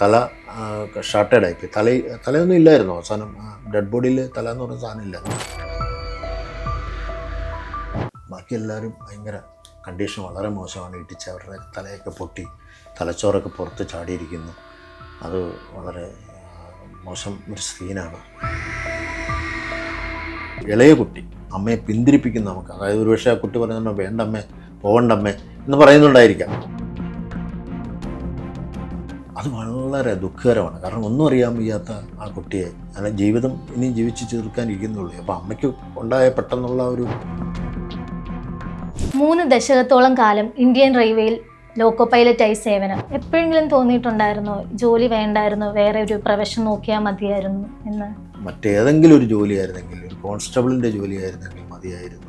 തല ഷാർട്ടേഡ് ആയിപ്പോയി. തലയൊന്നും ഇല്ലായിരുന്നു അവസാനം. ഡെഡ് ബോഡിയിൽ തല എന്ന് പറയുന്ന സാധനം ഇല്ല. ബാക്കി എല്ലാവരും ഭയങ്കര കണ്ടീഷൻ വളരെ മോശമാണ്. ഇടിച്ച് അവരുടെ തലയൊക്കെ പൊട്ടി, തലച്ചോറൊക്കെ പുറത്ത് ചാടിയിരിക്കുന്നു. അത് വളരെ മോശം ഒരു സീനാണ്. ഇളയ കുട്ടി അമ്മയെ പിന്തിരിപ്പിക്കുന്ന നമുക്ക്, അതായത് ഒരുപക്ഷെ ആ കുട്ടി പറയുന്നുണ്ടോ വേണ്ടമ്മേ പോകണ്ടമ്മേ എന്ന് പറയുന്നുണ്ടായിരിക്കാം. അത് വളരെ ദുഃഖകരമാണ്. കാരണം ഒന്നും അറിയാൻ വയ്യാത്ത ആ കുട്ടിയെ അങ്ങനെ ജീവിതം ഇനി ജീവിച്ച് തീർക്കാനിരിക്കുന്നുള്ളൂ. അപ്പോൾ അമ്മയ്ക്ക് ഉണ്ടായ പെട്ടെന്നുള്ള ഒരു 3 ദശകത്തോളം കാലം ഇന്ത്യൻ റെയിൽവേയിൽ ലോക്കോ പൈലറ്റായി സേവനം. എപ്പോഴെങ്കിലും തോന്നിയിട്ടുണ്ടായിരുന്നോ ജോലി വേണ്ടായിരുന്നു, വേറെ ഒരു പ്രൊഫഷൻ നോക്കിയാൽ മതിയായിരുന്നു എന്ന്? മറ്റേതെങ്കിലും ഒരു ജോലിയായിരുന്നെങ്കിൽ, ഒരു കോൺസ്റ്റബിളിൻ്റെ ജോലിയായിരുന്നെങ്കിൽ മതിയായിരുന്നു.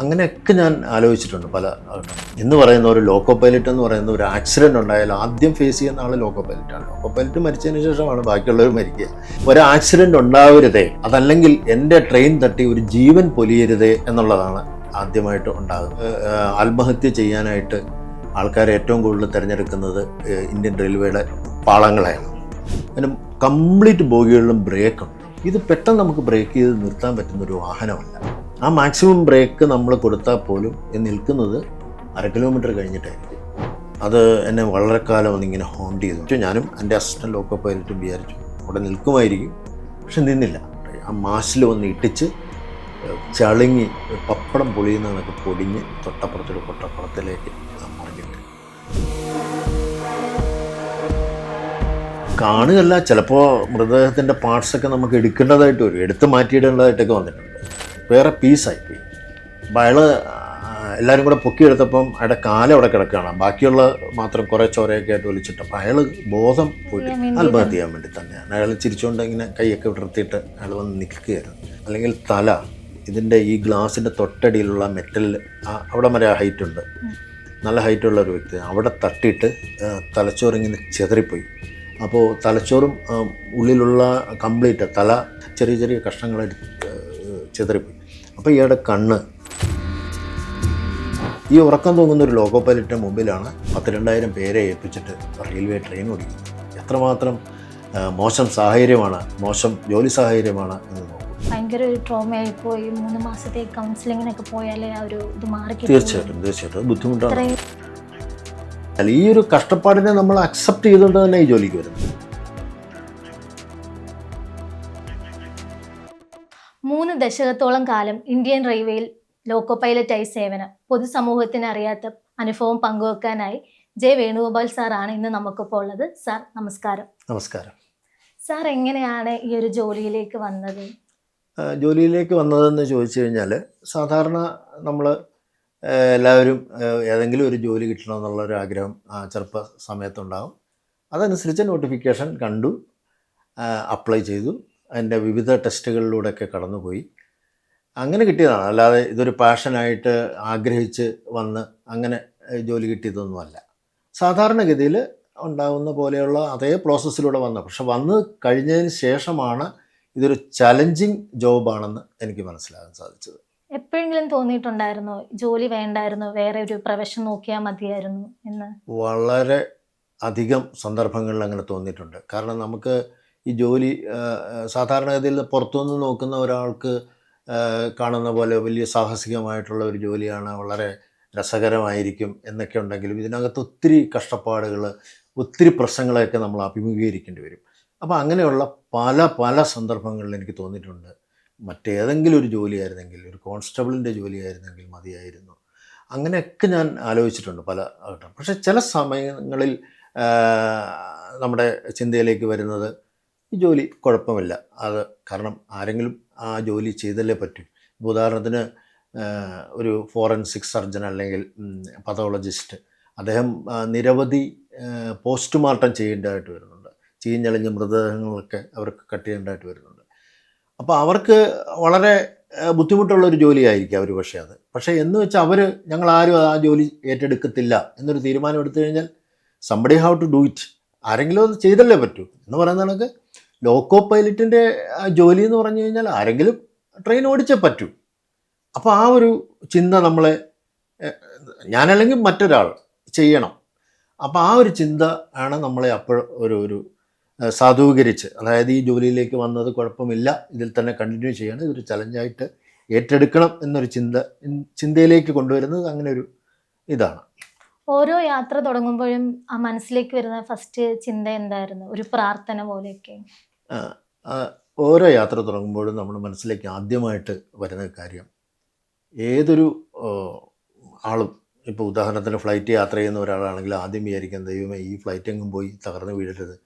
അങ്ങനെയൊക്കെ ഞാൻ ആലോചിച്ചിട്ടുണ്ട് പല. എന്ന് പറയുന്ന ഒരു ലോക്കോ പൈലറ്റ് എന്ന് പറയുന്ന ഒരു ആക്സിഡൻറ്റ് ഉണ്ടായാൽ ആദ്യം ഫേസ് ചെയ്യുന്ന ആൾ ലോക്കോ പൈലറ്റാണ്. ലോക്കോ പൈലറ്റ് മരിച്ചതിന് ശേഷമാണ് ബാക്കിയുള്ളവർ മരിക്കുക. ഒരു ആക്സിഡൻറ്റ് ഉണ്ടാവരുതേ, അതല്ലെങ്കിൽ എൻ്റെ ട്രെയിൻ തട്ടി ഒരു ജീവൻ പൊലിയരുതേ എന്നുള്ളതാണ് ആദ്യമായിട്ട് ഉണ്ടാകുന്നത്. ആത്മഹത്യ ചെയ്യാനായിട്ട് ആൾക്കാർ ഏറ്റവും കൂടുതൽ തിരഞ്ഞെടുക്കുന്നത് ഇന്ത്യൻ റെയിൽവേയുടെ പാളങ്ങളെയാണ്. അതിന് കംപ്ലീറ്റ് ബോഗികളിലും ബ്രേക്കുണ്ട്. ഇത് പെട്ടെന്ന് നമുക്ക് ബ്രേക്ക് ചെയ്ത് നിർത്താൻ പറ്റുന്നൊരു വാഹനമല്ല. ആ മാക്സിമം ബ്രേക്ക് നമ്മൾ കൊടുത്താൽ പോലും നിൽക്കുന്നത് 1/2 കിലോമീറ്റർ കഴിഞ്ഞിട്ടായിരിക്കും. അത് എന്നെ വളരെ കാലം ഒന്നിങ്ങനെ ഹോണ്ട് ചെയ്തു. ഞാനും എൻ്റെ അസിസ്റ്റൻ്റ് ലോക്കോ പൈലറ്റും വിചാരിച്ചു അവിടെ നിൽക്കുമായിരിക്കും. പക്ഷെ നിന്നില്ല. ആ മാഷിൽ വന്ന് ഇട്ടിച്ച് ചളുങ്ങി പപ്പടം പൊളിയുന്ന കണക്ക് പൊടിഞ്ഞ് തൊട്ടപ്പുറത്തൊരു പൊട്ടപ്പുറത്തിലേക്ക് മറിഞ്ഞിട്ട് കാണുകയല്ല, ചിലപ്പോൾ മൃതദേഹത്തിൻ്റെ പാർട്സൊക്കെ നമുക്ക് എടുക്കേണ്ടതായിട്ട് വരും, എടുത്ത് മാറ്റിയിടേണ്ടതായിട്ടൊക്കെ വന്നിട്ടുണ്ട്. വേറെ പീസായിപ്പോയി. അപ്പോൾ അയാൾ എല്ലാവരും കൂടെ പൊക്കിയെടുത്തപ്പം അയാളുടെ കാലം അവിടെ കിടക്കുകയാണ്, ബാക്കിയുള്ള മാത്രം കുറേ ചോരയൊക്കെ ആയിട്ട് വലിച്ചിട്ട്. അപ്പോൾ അയാൾ ബോധം പോയിട്ട് ആത്മഹത്യ ചെയ്യാൻ വേണ്ടി തന്നെയാണ്. അയാൾ ചിരിച്ചുകൊണ്ട് ഇങ്ങനെ കൈയൊക്കെ വിടർത്തിയിട്ട് അയാൾ വന്ന് നിൽക്കുകയായിരുന്നു. അല്ലെങ്കിൽ തല ഇതിൻ്റെ ഈ ഗ്ലാസിൻ്റെ തൊട്ടടിയിലുള്ള മെറ്റലിൽ അവിടെ വരെ ഹൈറ്റ് ഉണ്ട്, നല്ല ഹൈറ്റുള്ള ഒരു വ്യക്തി, അവിടെ തട്ടിയിട്ട് തലച്ചോറിങ്ങനെ ചെതറിപ്പോയി. അപ്പോൾ തലച്ചോറും ഉള്ളിലുള്ള കംപ്ലീറ്റ് തല ചെറിയ ചെറിയ കഷ്ണങ്ങളായിട്ട് ചെതറിപ്പോയി. അപ്പോൾ ഇയാളുടെ കണ്ണ്, ഈ ഉറക്കം തൂങ്ങുന്ന ഒരു ലോക്കോ പൈലറ്റിൻ്റെ മുമ്പിലാണ് 10,000-2000 പേരെ ഏൽപ്പിച്ചിട്ട് റെയിൽവേ ട്രെയിൻ ഓടിക്കുന്നത്. എത്രമാത്രം മോശം സാഹചര്യമാണ്, മോശം ജോലി സാഹചര്യമാണ് എന്ന് നോക്കും. ഭയങ്കര ഒരു ട്രോമയായി പോയി. 3 മാസത്തെ കൗൺസിലിങ്ങിനൊക്കെ പോയാലേ ആ ഒരു ഇത് മാറി. തീർച്ചയായിട്ടും ബുദ്ധിമുട്ടാണ്. അല്ല, ഈ ഒരു കഷ്ടപ്പാടിനെ നമ്മൾ അക്സെപ്റ്റ് ചെയ്തുകൊണ്ട് തന്നെ ഈ ജോലിക്ക് വരുന്നത്. 3 ദശകത്തോളം കാലം ഇന്ത്യൻ റെയിൽവേയിൽ ലോക്കോ പൈലറ്റായി സേവനം. പൊതുസമൂഹത്തിന് അറിയാത്ത അനുഭവം പങ്കുവെക്കാനായി ജെ വേണുഗോപാൽ സാറാണ് ഇന്ന് നമുക്കിപ്പോൾ ഉള്ളത്. സാർ നമസ്കാരം. നമസ്കാരം. സാർ എങ്ങനെയാണ് ഈ ഒരു ജോലിയിലേക്ക് വന്നത്? ജോലിയിലേക്ക് വന്നതെന്ന് ചോദിച്ചു കഴിഞ്ഞാൽ, സാധാരണ നമ്മൾ എല്ലാവരും ഏതെങ്കിലും ഒരു ജോലി കിട്ടണമെന്നുള്ളൊരു ആഗ്രഹം ചെറുപ്പ സമയത്തുണ്ടാകും. അതനുസരിച്ച് നോട്ടിഫിക്കേഷൻ കണ്ടു, അപ്ലൈ ചെയ്തു, അതിൻ്റെ വിവിധ ടെസ്റ്റുകളിലൂടെയൊക്കെ കടന്നുപോയി, അങ്ങനെ കിട്ടിയതാണ്. അല്ലാതെ ഇതൊരു പാഷനായിട്ട് ആഗ്രഹിച്ച് വന്ന് അങ്ങനെ ജോലി കിട്ടിയതൊന്നുമല്ല. സാധാരണഗതിയിൽ ഉണ്ടാകുന്ന പോലെയുള്ള അതേ പ്രോസസ്സിലൂടെ വന്നു. പക്ഷെ വന്ന് കഴിഞ്ഞതിന് ശേഷമാണ് ഇതൊരു ചലഞ്ചിങ് ജോബാണെന്ന് എനിക്ക് മനസ്സിലാകാൻ സാധിച്ചത്. എപ്പോഴെങ്കിലും തോന്നിയിട്ടുണ്ടായിരുന്നോ ജോലി വേണ്ടായിരുന്നു, വേറെ ഒരു പ്രൊഫഷൻ നോക്കിയാൽ മതിയായിരുന്നു എന്ന്? വളരെ അധികം സന്ദർഭങ്ങളിൽ അങ്ങനെ തോന്നിയിട്ടുണ്ട്. കാരണം നമുക്ക് ഈ ജോലി സാധാരണഗതിയിൽ പുറത്തുനിന്ന് നോക്കുന്ന ഒരാൾക്ക് കാണുന്ന പോലെ വലിയ സാഹസികമായിട്ടുള്ള ഒരു ജോലിയാണ്, വളരെ രസകരമായിരിക്കും എന്നൊക്കെ ഉണ്ടെങ്കിലും ഇതിനകത്ത് ഒത്തിരി കഷ്ടപ്പാടുകൾ, ഒത്തിരി പ്രശ്നങ്ങളെയൊക്കെ നമ്മൾ അഭിമുഖീകരിക്കേണ്ടി വരും. അപ്പോൾ അങ്ങനെയുള്ള പല സന്ദർഭങ്ങളിൽ എനിക്ക് തോന്നിയിട്ടുണ്ട് മറ്റേതെങ്കിലും ഒരു ജോലിയായിരുന്നെങ്കിൽ, ഒരു കോൺസ്റ്റബിളിൻ്റെ ജോലിയായിരുന്നെങ്കിൽ മതിയായിരുന്നു. അങ്ങനെയൊക്കെ ഞാൻ ആലോചിച്ചിട്ടുണ്ട് പല ഘട്ടം. പക്ഷേ ചില സമയങ്ങളിൽ നമ്മുടെ ചിന്തയിലേക്ക് വരുന്നത് ഈ ജോലി കുഴപ്പമില്ല, അത് കാരണം ആരെങ്കിലും ആ ജോലി ചെയ്തല്ലേ പറ്റൂ. ഇപ്പോൾ ഉദാഹരണത്തിന് ഒരു ഫോറൻസിക് സർജൻ അല്ലെങ്കിൽ പതോളജിസ്റ്റ്, അദ്ദേഹം നിരവധി പോസ്റ്റ്മോർട്ടം ചെയ്യേണ്ടതായിട്ട് വരുന്നുണ്ട്. ചീഞ്ഞളിഞ്ഞ മൃതദേഹങ്ങളൊക്കെ അവർക്ക് കട്ട് ചെയ്യേണ്ടതായിട്ട് വരുന്നുണ്ട്. അപ്പോൾ അവർക്ക് വളരെ ബുദ്ധിമുട്ടുള്ളൊരു ജോലിയായിരിക്കും അവർ. പക്ഷേ എന്ന് വെച്ചാൽ ഞങ്ങളാരും ആ ജോലി ഏറ്റെടുക്കത്തില്ല എന്നൊരു തീരുമാനം എടുത്തു കഴിഞ്ഞാൽ somebody have to do it, ആരെങ്കിലും അത് ചെയ്തല്ലേ പറ്റൂ എന്ന് പറയുന്ന കണക്ക് ലോക്കോ പൈലറ്റിൻ്റെ ജോലി എന്ന് പറഞ്ഞു കഴിഞ്ഞാൽ ആരെങ്കിലും ട്രെയിൻ ഓടിച്ചേ പറ്റൂ. അപ്പോൾ ആ ഒരു ചിന്ത നമ്മളെ, ഞാനല്ലെങ്കിൽ മറ്റൊരാൾ ചെയ്യണം, അപ്പോൾ ആ ഒരു ചിന്ത ആണ് നമ്മളെ അപ്പോൾ ഒരു സാധൂകരിച്ച്, അതായത് ഈ ജോലിയിലേക്ക് വന്നത് കുഴപ്പമില്ല, ഇതിൽ തന്നെ കണ്ടിന്യൂ ചെയ്യണം, ഇതൊരു ചലഞ്ചായിട്ട് ഏറ്റെടുക്കണം എന്നൊരു ചിന്തയിലേക്ക് കൊണ്ടുവരുന്നത് അങ്ങനെ ഒരു ഇതാണ്. ഓരോ യാത്ര തുടങ്ങുമ്പോഴും ആ മനസ്സിലേക്ക് വരുന്ന ഫസ്റ്റ് ചിന്ത എന്തായിരുന്നു? ഒരു പ്രാർത്ഥന പോലെയൊക്കെ? ആ, ആ, ഓരോ യാത്ര തുടങ്ങുമ്പോഴും നമ്മുടെ മനസ്സിലേക്ക് ആദ്യമായിട്ട് വരുന്ന കാര്യം, ഏതൊരു ആളും ഇപ്പോൾ ഉദാഹരണത്തിന് ഫ്ലൈറ്റ് യാത്ര ചെയ്യുന്ന ഒരാളാണെങ്കിൽ ആദ്യം വിചാരിക്കുന്നത്, ദൈവമേ ഈ ഫ്ലൈറ്റ് എങ്ങും പോയി തകർന്ന് വീഴരുത്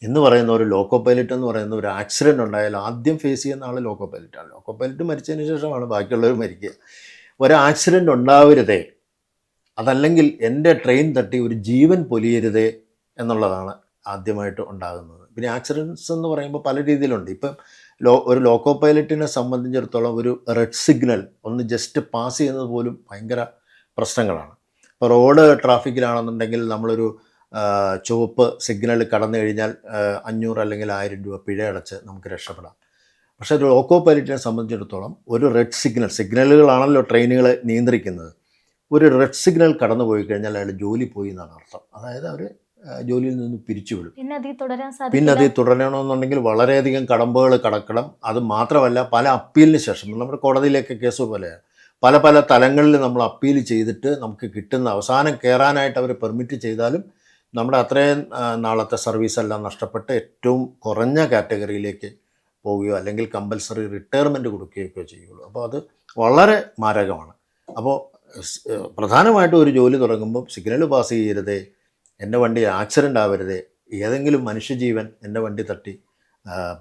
എന്ന് പറയുന്ന ഒരു ലോക്കോ പൈലറ്റ് എന്ന് പറയുന്ന ഒരു ആക്സിഡൻറ്റ് ഉണ്ടായാൽ ആദ്യം ഫേസ് ചെയ്യുന്ന ആൾ ലോക്കോ പൈലറ്റാണ്. ലോക്കോ പൈലറ്റ് മരിച്ചതിന് ശേഷമാണ് ബാക്കിയുള്ളവർ മരിക്കുക. ഒരു ആക്സിഡൻറ്റ് ഉണ്ടാവരുതേ, അതല്ലെങ്കിൽ എൻ്റെ ട്രെയിൻ തട്ടി ഒരു ജീവൻ പൊലിയരുതേ എന്നുള്ളതാണ് ആദ്യമായിട്ട് ഉണ്ടാകുന്നത്. പിന്നെ ആക്സിഡൻറ്റ്സ് എന്ന് പറയുമ്പോൾ പല രീതിയിലുണ്ട്. ഇപ്പം ഒരു ലോക്കോ പൈലറ്റിനെ സംബന്ധിച്ചിടത്തോളം ഒരു റെഡ് സിഗ്നൽ ഒന്ന് ജസ്റ്റ് പാസ് ചെയ്യുന്നത് പോലും ഭയങ്കര പ്രശ്നങ്ങളാണ്. ഇപ്പോൾ റോഡ് ട്രാഫിക്കിലാണെന്നുണ്ടെങ്കിൽ നമ്മളൊരു ചുവപ്പ് സിഗ്നൽ കടന്നു കഴിഞ്ഞാൽ 500 അല്ലെങ്കിൽ 1000 രൂപ പിഴ അടച്ച് നമുക്ക് രക്ഷപ്പെടാം. പക്ഷേ ഒരു ലോക്കോ പൈലറ്റിനെ സംബന്ധിച്ചിടത്തോളം ഒരു റെഡ് സിഗ്നലുകളാണല്ലോ ട്രെയിനുകളെ നിയന്ത്രിക്കുന്നത്. ഒരു റെഡ് സിഗ്നൽ കടന്നു പോയി കഴിഞ്ഞാൽ അയാൾ ജോലി പോയി എന്നാണ് അർത്ഥം. അതായത് അവർ ജോലിയിൽ നിന്ന് പിരിച്ചുവിടും. പിന്നെ അതിൽ തുടരണമെന്നുണ്ടെങ്കിൽ വളരെയധികം കടമ്പകൾ കടക്കണം. അത് മാത്രമല്ല, പല അപ്പീലിന് ശേഷം നമ്മുടെ കോടതിയിലേക്ക് കേസ് പോലെയാണ്, പല പല തലങ്ങളിൽ നമ്മൾ അപ്പീൽ ചെയ്തിട്ട് നമുക്ക് കിട്ടുന്ന അവസാനം കയറാനായിട്ട് അവർ പെർമിറ്റ് ചെയ്താലും നമ്മുടെ അത്രയും നാളത്തെ സർവീസെല്ലാം നഷ്ടപ്പെട്ട് ഏറ്റവും കുറഞ്ഞ കാറ്റഗറിയിലേക്ക് പോവുകയോ അല്ലെങ്കിൽ കമ്പൽസറി റിട്ടയർമെൻറ്റ് കൊടുക്കുകയൊക്കെ ചെയ്യുള്ളൂ. അപ്പോൾ അത് വളരെ മാരകമാണ്. അപ്പോൾ പ്രധാനമായിട്ടും ഒരു ജോലി തുടങ്ങുമ്പോൾ സിഗ്നൽ പാസ് ചെയ്യരുതേ, എൻ്റെ വണ്ടി ആക്സിഡൻ്റ് ആവരുതേ, ഏതെങ്കിലും മനുഷ്യജീവൻ എൻ്റെ വണ്ടി തട്ടി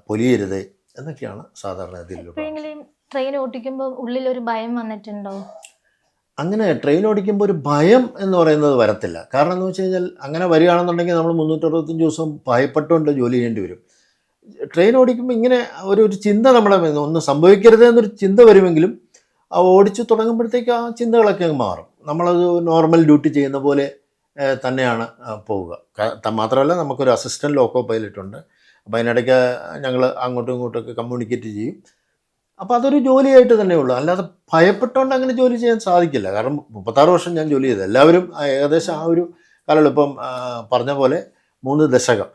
പൊലിയരുതേ എന്നൊക്കെയാണ് സാധാരണ ഇതിലുള്ള. ട്രെയിൻ ഓടിക്കുമ്പോൾ ഉള്ളിലൊരു ഭയം വന്നിട്ടുണ്ടോ? അങ്ങനെ ട്രെയിൻ ഓടിക്കുമ്പോൾ ഒരു ഭയം എന്ന് പറയുന്നത് വരത്തില്ല. കാരണം എന്ന് വെച്ച് കഴിഞ്ഞാൽ അങ്ങനെ വരികയാണെന്നുണ്ടെങ്കിൽ നമ്മൾ 365 ദിവസം ഭയപ്പെട്ടുകൊണ്ട് ജോലി ചെയ്യേണ്ടി വരും. ട്രെയിൻ ഓടിക്കുമ്പോൾ ഇങ്ങനെ ഒരു ചിന്ത നമ്മുടെ ഒന്നും സംഭവിക്കരുത് എന്നൊരു ചിന്ത വരുമെങ്കിലും ഓടിച്ചു തുടങ്ങുമ്പോഴത്തേക്ക് ആ ചിന്തകളൊക്കെ അങ്ങ് മാറും. നമ്മളത് നോർമൽ ഡ്യൂട്ടി ചെയ്യുന്ന പോലെ തന്നെയാണ് പോവുക. മാത്രമല്ല, നമുക്കൊരു അസിസ്റ്റൻറ്റ് ലോക്കോ പൈലറ്റ് ഉണ്ട്. അപ്പോൾ അതിനിടയ്ക്ക് ഞങ്ങൾ അങ്ങോട്ടും ഇങ്ങോട്ടൊക്കെ കമ്മ്യൂണിക്കേറ്റ് ചെയ്യും. അപ്പോൾ അതൊരു ജോലിയായിട്ട് തന്നെ ഉള്ളൂ. അല്ലാതെ ഭയപ്പെട്ടുകൊണ്ട് അങ്ങനെ ജോലി ചെയ്യാൻ സാധിക്കില്ല. കാരണം 36 വർഷം ഞാൻ ജോലി ചെയ്തത്, എല്ലാവരും ഏകദേശം ആ ഒരു കാലം, ഇപ്പം പറഞ്ഞ പോലെ 3 ദശകം.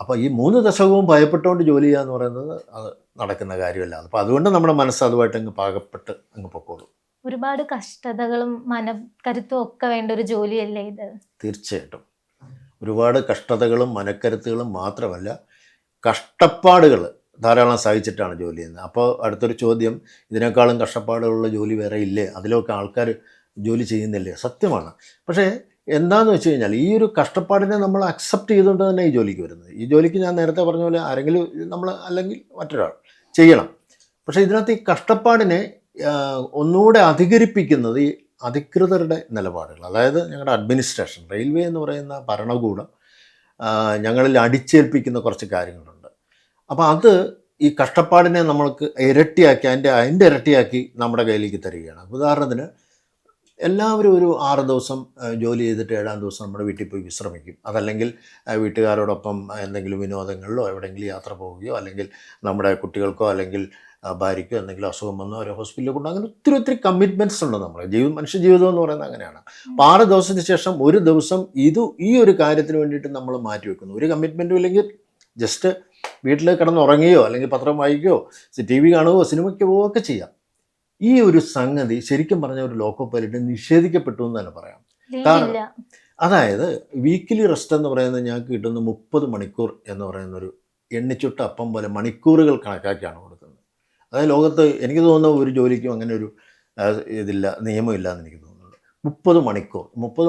അപ്പോൾ ഈ 3 ദശകവും ഭയപ്പെട്ടുകൊണ്ട് ജോലി ചെയ്യുക എന്ന് പറയുന്നത് അത് നടക്കുന്ന കാര്യമല്ല. അപ്പോൾ അതുകൊണ്ട് നമ്മുടെ മനസ്സ് അതുമായിട്ട് അങ്ങ് പാകപ്പെട്ട് അങ്ങ് പൊക്കോളും. ഒരുപാട് കഷ്ടതകളും മനക്കരുത്തും ഒക്കെ വേണ്ട ഒരു ജോലിയല്ലേ ഇത്? തീർച്ചയായിട്ടും ഒരുപാട് കഷ്ടതകളും മനക്കരുത്തുകളും മാത്രമല്ല, കഷ്ടപ്പാടുകൾ ധാരാളം സഹിച്ചിട്ടാണ് ജോലി ചെയ്യുന്നത്. അപ്പോൾ അടുത്തൊരു ചോദ്യം, ഇതിനേക്കാളും കഷ്ടപ്പാടുകളുള്ള ജോലി വേറെ ഇല്ലേ? അതിലൊക്കെ ആൾക്കാർ ജോലി ചെയ്യുന്നില്ലേ? സത്യമാണ്. പക്ഷേ എന്താണെന്ന് വെച്ച് കഴിഞ്ഞാൽ ഈ ഒരു കഷ്ടപ്പാടിനെ നമ്മൾ അക്സെപ്റ്റ് ചെയ്തുകൊണ്ട് തന്നെ ഈ ജോലിക്ക് വരുന്നത്. ഈ ജോലിക്ക് ഞാൻ നേരത്തെ പറഞ്ഞ പോലെ ആരെങ്കിലും നമ്മൾ അല്ലെങ്കിൽ മറ്റൊരാൾ ചെയ്യണം. പക്ഷേ ഇതിനകത്ത് ഈ കഷ്ടപ്പാടിനെ ഒന്നുകൂടെ അധികരിപ്പിക്കുന്നത് ഈ അധികൃതരുടെ നിലപാടുകൾ. അതായത് ഞങ്ങളുടെ അഡ്മിനിസ്ട്രേഷൻ, റെയിൽവേ എന്ന് പറയുന്ന ഭരണകൂടം ഞങ്ങളിൽ അടിച്ചേൽപ്പിക്കുന്ന കുറച്ച് കാര്യങ്ങളുണ്ട്. അപ്പോൾ അത് ഈ കഷ്ടപ്പാടിനെ നമ്മൾക്ക് ഇരട്ടിയാക്കി അതിൻ്റെ ഇരട്ടിയാക്കി നമ്മുടെ കയ്യിലേക്ക് തരികയാണ്. ഉദാഹരണത്തിന്, എല്ലാവരും ഒരു 6 ദിവസം ജോലി ചെയ്തിട്ട് 7-ാം ദിവസം നമ്മുടെ വീട്ടിൽ പോയി വിശ്രമിക്കും. അതല്ലെങ്കിൽ വീട്ടുകാരോടൊപ്പം എന്തെങ്കിലും വിനോദങ്ങളിലോ എവിടെയെങ്കിലും യാത്ര പോവുകയോ, അല്ലെങ്കിൽ നമ്മുടെ കുട്ടികൾക്കോ അല്ലെങ്കിൽ ഭാര്യയ്ക്കോ എന്തെങ്കിലും അസുഖം വന്നോ അവരെ ഹോസ്പിറ്റലിൽ കൊണ്ടോ, അങ്ങനെ ഒത്തിരി കമ്മിറ്റ്മെൻറ്റ്സ് ഉണ്ട് നമ്മുടെ മനുഷ്യ ജീവിതം എന്ന് പറയുന്നത് അങ്ങനെയാണ്. അപ്പോൾ 6 ദിവസത്തിന് ശേഷം ഒരു ദിവസം ഈ ഒരു കാര്യത്തിന് വേണ്ടിയിട്ട് നമ്മൾ മാറ്റിവെക്കുന്നു. ഒരു കമ്മിറ്റ്മെൻറ്റും ഇല്ലെങ്കിൽ ജസ്റ്റ് വീട്ടിൽ കിടന്നുറങ്ങുകയോ അല്ലെങ്കിൽ പത്രം വായിക്കുകയോ TV കാണുകയോ സിനിമയ്ക്ക് പോവുകയോ ഒക്കെ ചെയ്യാം. ഈ ഒരു സംഗതി ശരിക്കും പറഞ്ഞ ഒരു ലോക്കോ പൈലറ്റ് നിഷേധിക്കപ്പെട്ടു എന്ന് തന്നെ പറയാം. കാരണം അതായത് വീക്കിലി റെസ്റ്റ് എന്ന് പറയുന്നത് ഞങ്ങൾക്ക് കിട്ടുന്ന 30 മണിക്കൂർ എന്ന് പറയുന്നൊരു എണ്ണിച്ചുട്ട അപ്പം പോലെ മണിക്കൂറുകൾ കണക്കാക്കിയാണ് കൊടുക്കുന്നത്. അതായത് ലോകത്ത് എനിക്ക് തോന്നുന്ന ഒരു ജോലിക്കും അങ്ങനെ ഒരു നിയമമില്ല എന്ന് എനിക്ക് തോന്നുന്നുണ്ട്. 30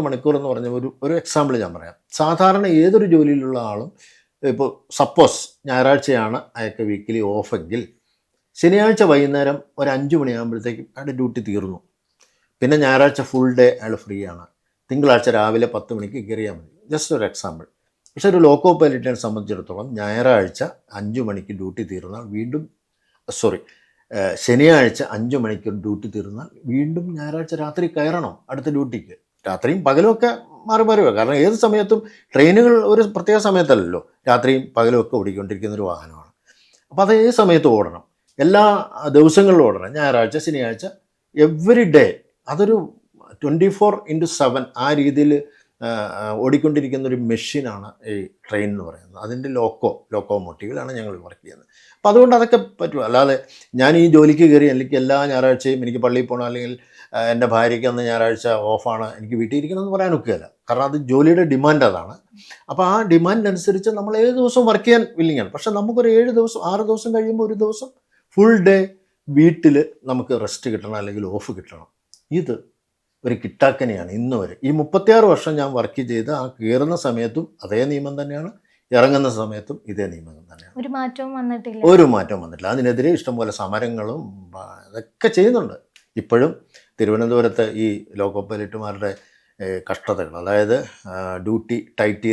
മണിക്കൂർ എന്ന് പറഞ്ഞ ഒരു എക്സാമ്പിൾ ഞാൻ പറയാം. സാധാരണ ഏതൊരു ജോലിയിലുള്ള ആളും, ഇപ്പോൾ സപ്പോസ് ഞായറാഴ്ചയാണ് അയാൾക്ക് വീക്കിലി ഓഫെങ്കിൽ, ശനിയാഴ്ച വൈകുന്നേരം ഒരു 5 മണിയാകുമ്പോഴത്തേക്കും അയാളുടെ ഡ്യൂട്ടി തീർന്നു. പിന്നെ ഞായറാഴ്ച ഫുൾ ഡേ അയാൾ ഫ്രീ ആണ്. തിങ്കളാഴ്ച രാവിലെ 10 മണിക്ക് കയറിയാൽ മതി. ജസ്റ്റ് ഒരു എക്സാമ്പിൾ. പക്ഷേ ഒരു ലോക്കോ പൈലറ്റിനെ സംബന്ധിച്ചിടത്തോളം ഞായറാഴ്ച 5 മണിക്ക് ഡ്യൂട്ടി തീർന്നാൽ ശനിയാഴ്ച 5 മണിക്ക് ഡ്യൂട്ടി തീർന്നാൽ വീണ്ടും ഞായറാഴ്ച രാത്രി കയറണം അടുത്ത ഡ്യൂട്ടിക്ക്. രാത്രിയും പകലും ഒക്കെ മാറി മാറി വരും. കാരണം ഏത് സമയത്തും ട്രെയിനുകൾ ഒരു പ്രത്യേക സമയത്തല്ലല്ലോ, രാത്രിയും പകലും ഒക്കെ ഓടിക്കൊണ്ടിരിക്കുന്നൊരു വാഹനമാണ്. അപ്പോൾ അത് ഏത് സമയത്ത് ഓടണം, എല്ലാ ദിവസങ്ങളിലും ഓടണം. ഞായറാഴ്ച, ശനിയാഴ്ച, എവറി ഡേ. അതൊരു 24/7 ആ രീതിയിൽ ഓടിക്കൊണ്ടിരിക്കുന്ന ഒരു മെഷീനാണ് ഈ ട്രെയിൻ എന്ന് പറയുന്നത്. അതിൻ്റെ ലോക്കോമോട്ടീവിലാണ് ഞങ്ങൾ വർക്ക് ചെയ്യുന്നത്. അപ്പോൾ അതുകൊണ്ട് അതൊക്കെ പറ്റും. അല്ലാതെ ഞാൻ ഈ ജോലിക്ക് കയറി അല്ലെങ്കിൽ എല്ലാ ഞായറാഴ്ചയും എനിക്ക് പള്ളിയിൽ പോകണം, അല്ലെങ്കിൽ എൻ്റെ ഭാര്യയ്ക്ക് അന്ന് ഞായറാഴ്ച ഓഫാണ്, എനിക്ക് വീട്ടിൽ ഇരിക്കണമെന്ന് പറയാനൊക്കെയല്ല. കാരണം അത് ജോലിയുടെ ഡിമാൻഡ് അതാണ്. അപ്പോൾ ആ ഡിമാൻഡ് അനുസരിച്ച് നമ്മൾ ഏത് ദിവസവും വർക്ക് ചെയ്യാൻ വില്ലിങ്ങാണ്. പക്ഷേ നമുക്കൊരു 7 ദിവസം 6 ദിവസം കഴിയുമ്പോൾ ഒരു ദിവസം ഫുൾ ഡേ വീട്ടിൽ നമുക്ക് റെസ്റ്റ് കിട്ടണം, അല്ലെങ്കിൽ ഓഫ് കിട്ടണം. ഇത് ഒരു കിട്ടാക്കനെയാണ് ഇന്ന് വരെ. ഈ 36 വർഷം ഞാൻ വർക്ക് ചെയ്ത് ആ കയറുന്ന സമയത്തും അതേ നിയമം തന്നെയാണ്, ഇറങ്ങുന്ന സമയത്തും ഇതേ നിയമം തന്നെയാണ്. ഒരു മാറ്റവും വന്നിട്ടില്ല. ഒരു മാറ്റവും വന്നിട്ടില്ല. അതിനെതിരെ ഇഷ്ടംപോലെ സമരങ്ങളും ഇതൊക്കെ ചെയ്യുന്നുണ്ട്. ഇപ്പോഴും തിരുവനന്തപുരത്ത് ഈ ലോക്കോ പൈലറ്റുമാരുടെ കഷ്ടതകൾ, അതായത് ഡ്യൂട്ടി ടൈറ്റ്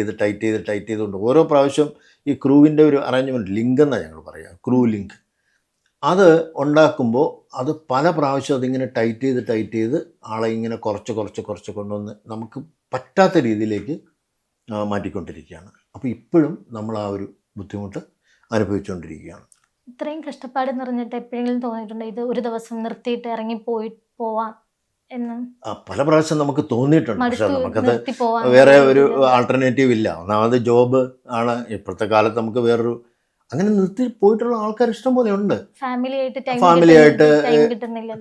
ചെയ്തുകൊണ്ട് ഓരോ പ്രാവശ്യം ഈ ക്രൂവിൻ്റെ ഒരു അറേഞ്ച്മെൻറ്റ്, ലിങ്ക് എന്നാണ് ഞങ്ങൾ പറയുക, ക്രൂ ലിങ്ക്, അത് ഉണ്ടാക്കുമ്പോൾ അത് പല പ്രാവശ്യം അതിങ്ങനെ ടൈറ്റ് ചെയ്ത് ആളെ ഇങ്ങനെ കുറച്ച് കൊണ്ടുവന്ന് നമുക്ക് പറ്റാത്ത രീതിയിലേക്ക് മാറ്റിക്കൊണ്ടിരിക്കുകയാണ്. അപ്പോൾ ഇപ്പോഴും നമ്മൾ ആ ഒരു ബുദ്ധിമുട്ട് അനുഭവിച്ചുകൊണ്ടിരിക്കുകയാണ്. ഇത്രയും കഷ്ടപ്പാട് നിറഞ്ഞിട്ട് എപ്പോഴെങ്കിലും തോന്നിയിട്ടുണ്ടോ ഇത് ഒരു ദിവസം നിർത്തിയിട്ട് ഇറങ്ങി പോവാം എന്ന്? പല പ്രാവശ്യം നമുക്ക് തോന്നിയിട്ടുണ്ട്. പക്ഷെ നമുക്കത് നിർത്തി പോവാൻ വേറെ ഒരു ആൾട്ടർനേറ്റീവ് ഇല്ല. ഒന്നാമത് ജോബ് ആണ്. ഇപ്പോഴത്തെ കാലത്ത് നമുക്ക് വേറൊരു അങ്ങനെ നിർത്തി പോയിട്ടുള്ള ആൾക്കാർ ഇഷ്ടം പോലെ ഉണ്ട്. ഫാമിലിയായിട്ട്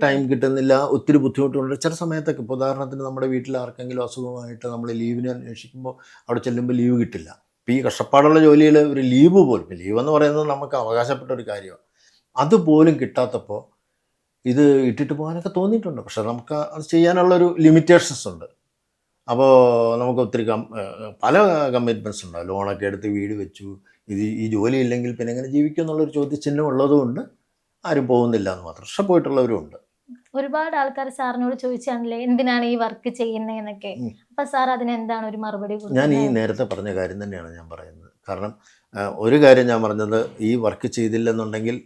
ടൈം കിട്ടുന്നില്ല, ഒത്തിരി ബുദ്ധിമുട്ടുണ്ട്. ചില സമയത്തൊക്കെ ഇപ്പോൾ ഉദാഹരണത്തിന് നമ്മുടെ വീട്ടിൽ ആർക്കെങ്കിലും അസുഖമായിട്ട് നമ്മൾ ലീവിന് അന്വേഷിക്കുമ്പോൾ അവിടെ ചെല്ലുമ്പോൾ ലീവ് കിട്ടില്ല. ഇപ്പോൾ ഈ കഷ്ടപ്പാടുള്ള ജോലിയിൽ ഒരു ലീവ് പോലും, ലീവ് എന്ന് പറയുന്നത് നമുക്ക് അവകാശപ്പെട്ട ഒരു കാര്യമാണ്, അതുപോലും കിട്ടാത്തപ്പോൾ ഇത് ഇട്ടിട്ട് പോകാനൊക്കെ തോന്നിയിട്ടുണ്ട്. പക്ഷെ നമുക്ക് അത് ചെയ്യാനുള്ളൊരു ലിമിറ്റേഷൻസ് ഉണ്ട്. അപ്പോൾ നമുക്ക് ഒത്തിരി പല കമ്മിറ്റ്മെൻറ്റ്സ് ഉണ്ടാവും. ലോണൊക്കെ എടുത്ത് വീട് വെച്ചു, ഈ ജോലി ഇല്ലെങ്കിൽ പിന്നെ എങ്ങനെ ജീവിക്കും എന്നുള്ളൊരു ചോദ്യചിഹ്നം ഉള്ളതുകൊണ്ട് ആരും പോകുന്നില്ല എന്ന് മാത്രം. പക്ഷെ പോയിട്ടുള്ളവരും ഉണ്ട്. ഒരുപാട് ആൾക്കാർ സാറിനോട് ചോദിച്ചാണല്ലേ എന്തിനാണ് ഈ വർക്ക് ചെയ്യുന്നതെന്നൊക്കെ. അപ്പം സാർ അതിനെന്താണ് ഒരു മറുപടി? ഞാൻ ഈ നേരത്തെ പറഞ്ഞ കാര്യം തന്നെയാണ് ഞാൻ പറയുന്നത്. കാരണം ഒരു കാര്യം ഞാൻ പറഞ്ഞത്, ഈ വർക്ക് ചെയ്തില്ലെന്നുണ്ടെങ്കിൽ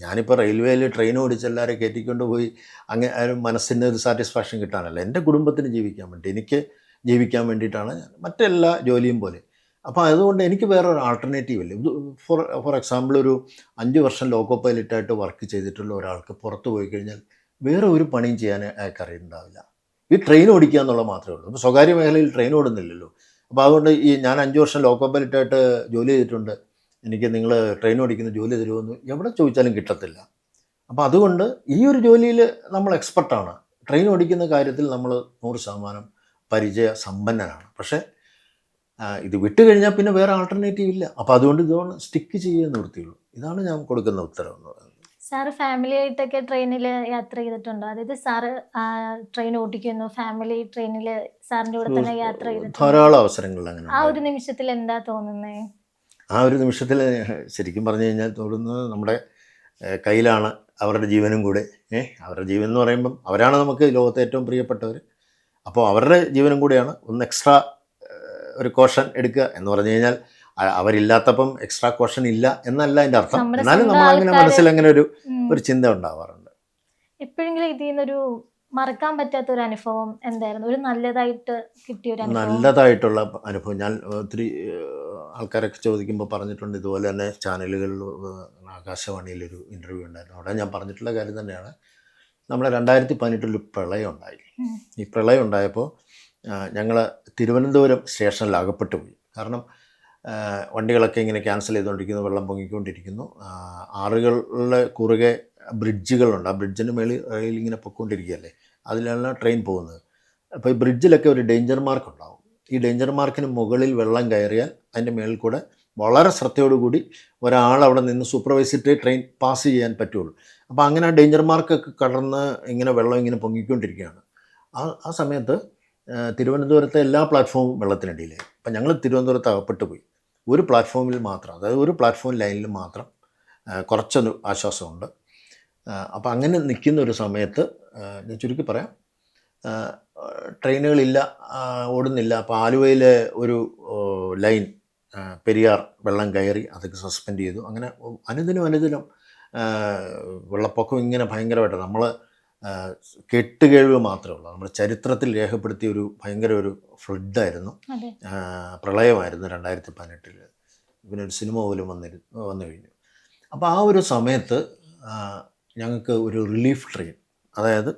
ഞാനിപ്പോൾ റെയിൽവേയിൽ ട്രെയിൻ ഓടിച്ച് എല്ലാവരും കയറ്റിക്കൊണ്ട് പോയി അങ്ങനെ മനസ്സിന് ഒരു സാറ്റിസ്ഫാക്ഷൻ കിട്ടാനല്ല, എൻ്റെ കുടുംബത്തിന് ജീവിക്കാൻ വേണ്ടി, എനിക്ക് ജീവിക്കാൻ വേണ്ടിയിട്ടാണ് ഞാൻ മറ്റെല്ലാ ജോലിയും പോലെ. അപ്പോൾ അതുകൊണ്ട് എനിക്ക് വേറൊരു ആൾട്ടർനേറ്റീവ് ഇല്ല. ഇത് ഫോർ എക്സാമ്പിൾ ഒരു 5 വർഷം ലോക്കോ പൈലറ്റായിട്ട് വർക്ക് ചെയ്തിട്ടുള്ള ഒരാൾക്ക് പുറത്ത് പോയി കഴിഞ്ഞാൽ വേറെ ഒരു പണിയും ചെയ്യാൻ അയാൾക്ക് അറിയുന്നുണ്ടാവില്ല. ഈ ട്രെയിൻ ഓടിക്കുക എന്നുള്ളത് മാത്രമേ ഉള്ളൂ. അപ്പോൾ സ്വകാര്യ മേഖലയിൽ ട്രെയിൻ ഓടുന്നില്ലല്ലോ. അപ്പോൾ അതുകൊണ്ട് ഞാൻ 5 വർഷം ലോക്കോ പൈലറ്റായിട്ട് ജോലി ചെയ്തിട്ടുണ്ട്, എനിക്ക് നിങ്ങൾ ട്രെയിൻ ഓടിക്കുന്ന ജോലി തരുമെന്ന് എവിടെ ചോദിച്ചാലും കിട്ടത്തില്ല. അപ്പോൾ അതുകൊണ്ട് ഈ ഒരു ജോലിയിൽ നമ്മൾ എക്സ്പെർട്ടാണ്. ട്രെയിൻ ഓടിക്കുന്ന കാര്യത്തിൽ നമ്മൾ 100% പരിചയ സമ്പന്നനാണ്. പക്ഷേ ഇത് വിട്ട് കഴിഞ്ഞാൽ പിന്നെ വേറെ ആൾട്ടർനേറ്റീവ് ഇല്ല. അപ്പോൾ അതുകൊണ്ട് ഇതുകൊണ്ട് സ്റ്റിക്ക് ചെയ്യാൻ നിർത്തിയുള്ളൂ. ഇതാണ് ഞാൻ കൊടുക്കുന്ന ഉത്തരം എന്ന് പറയുന്നത്. സാറ് ഫാമിലി ആയിട്ടൊക്കെ ട്രെയിനിൽ യാത്ര ചെയ്തിട്ടുണ്ടോ? അതായത് സാറ് ട്രെയിൻ ഓടിക്കുന്നു, ഫാമിലി ട്രെയിനിൽ സാറിൻ്റെ കൂടെ തന്നെ യാത്ര ചെയ്തിട്ടുണ്ട്? ധാരാളം അവസരങ്ങളിൽ അങ്ങനെ. ആ ഒരു നിമിഷത്തിൽ എന്താ തോന്നുന്നത്? ആ ഒരു നിമിഷത്തിൽ ശരിക്കും പറഞ്ഞു കഴിഞ്ഞാൽ തോന്നുന്നത് നമ്മുടെ കയ്യിലാണ് അവരുടെ ജീവനും കൂടെ. അവരുടെ ജീവൻ എന്ന് പറയുമ്പം അവരാണ് നമുക്ക് ലോകത്തെ ഏറ്റവും പ്രിയപ്പെട്ടവർ. അപ്പോൾ അവരുടെ ജീവനും കൂടെയാണ്. ഒന്ന് എക്സ്ട്രാ ഒരു കോഷൻ എടുക്കുക എന്ന് പറഞ്ഞു കഴിഞ്ഞാൽ അവരില്ലാത്തപ്പം എക്സ്ട്രാ കോഷൻ ഇല്ല എന്നല്ല അതിൻ്റെ അർത്ഥം. എന്നാലും നമ്മളങ്ങനെ മനസ്സിൽ അങ്ങനെ ഒരു ചിന്ത ഉണ്ടാവാറുണ്ട്. എപ്പോഴെങ്കിലും ഇതിൽ നിന്നൊരു മറക്കാൻ പറ്റാത്ത ഒരു അനുഭവം എന്തായിരുന്നു? ഒരു നല്ലതായിട്ട് കിട്ടിയ ഒരു നല്ലതായിട്ടുള്ള അനുഭവം ഞാൻ ഒത്തിരി ആൾക്കാരൊക്കെ ചോദിക്കുമ്പോൾ പറഞ്ഞിട്ടുണ്ട്. ഇതുപോലെ തന്നെ ചാനലുകളിൽ, ആകാശവാണിയിലൊരു ഇൻ്റർവ്യൂ ഉണ്ടായിരുന്നു. അവിടെ ഞാൻ പറഞ്ഞിട്ടുള്ള കാര്യം തന്നെയാണ്. നമ്മുടെ 2018 പ്രളയം ഉണ്ടായി. ഈ പ്രളയം ഉണ്ടായപ്പോൾ ഞങ്ങൾ തിരുവനന്തപുരം സ്റ്റേഷനിൽ അകപ്പെട്ടു പോയി. കാരണം വണ്ടികളൊക്കെ ഇങ്ങനെ ക്യാൻസൽ ചെയ്തുകൊണ്ടിരിക്കുന്നു, വെള്ളം പൊങ്ങിക്കൊണ്ടിരിക്കുന്നു. ആറുകളുടെ കുറുകെ ബ്രിഡ്ജുകളുണ്ട്. ആ ബ്രിഡ്ജിന് മേളിൽ റെയിൽ ഇങ്ങനെ പൊയ്ക്കൊണ്ടിരിക്കുകയല്ലേ, അതിലാണ് ട്രെയിൻ പോകുന്നത്. അപ്പോൾ ഈ ബ്രിഡ്ജിലൊക്കെ ഒരു ഡേഞ്ചർ മാർക്ക് ഉണ്ടാവും. ഈ ഡേഞ്ചർ മാർക്കിന് മുകളിൽ വെള്ളം കയറിയാൽ അതിൻ്റെ മേളിൽ കൂടെ വളരെ ശ്രദ്ധയോടുകൂടി ഒരാൾ അവിടെ നിന്ന് സൂപ്പർവൈസിട്ട് ട്രെയിൻ പാസ് ചെയ്യാൻ പറ്റുള്ളൂ. അപ്പോൾ അങ്ങനെ ആ ഡേഞ്ചർ മാർക്കൊക്കെ കടന്ന് ഇങ്ങനെ വെള്ളം ഇങ്ങനെ പൊങ്ങിക്കൊണ്ടിരിക്കുകയാണ്. ആ സമയത്ത് തിരുവനന്തപുരത്തെ എല്ലാ പ്ലാറ്റ്ഫോമും വെള്ളത്തിനടിയിലായി. അപ്പം ഞങ്ങൾ തിരുവനന്തപുരത്ത് അകപ്പെട്ടു പോയി. ഒരു പ്ലാറ്റ്ഫോമിൽ മാത്രം, അതായത് ഒരു പ്ലാറ്റ്ഫോം ലൈനിൽ മാത്രം കുറച്ചൊരു ആശ്വാസമുണ്ട്. അപ്പോൾ അങ്ങനെ നിൽക്കുന്ന ഒരു സമയത്ത് ഞാൻ ചുരുക്കി പറയാം, ട്രെയിനുകളില്ല, ഓടുന്നില്ല. അപ്പോൾ ആലുവയിലെ ഒരു ലൈൻ പെരിയാർ വെള്ളം കയറി അതൊക്കെ സസ്പെൻഡ് ചെയ്തു. അങ്ങനെ അനുദിനം വെള്ളപ്പൊക്കം ഇങ്ങനെ ഭയങ്കരമായിട്ട് നമ്മൾ കെട്ടുകേഴ്വ് മാത്രമേ ഉള്ളൂ. നമ്മുടെ ചരിത്രത്തിൽ രേഖപ്പെടുത്തിയ ഒരു ഭയങ്കര ഒരു ഫ്ലഡായിരുന്നു, പ്രളയമായിരുന്നു 2018. പിന്നെ ഒരു സിനിമ പോലും വന്നു കഴിഞ്ഞു. അപ്പോൾ ആ ഒരു സമയത്ത് ഞങ്ങൾക്ക് ഒരു റിലീഫ് ട്രെയിൻ, അതായത്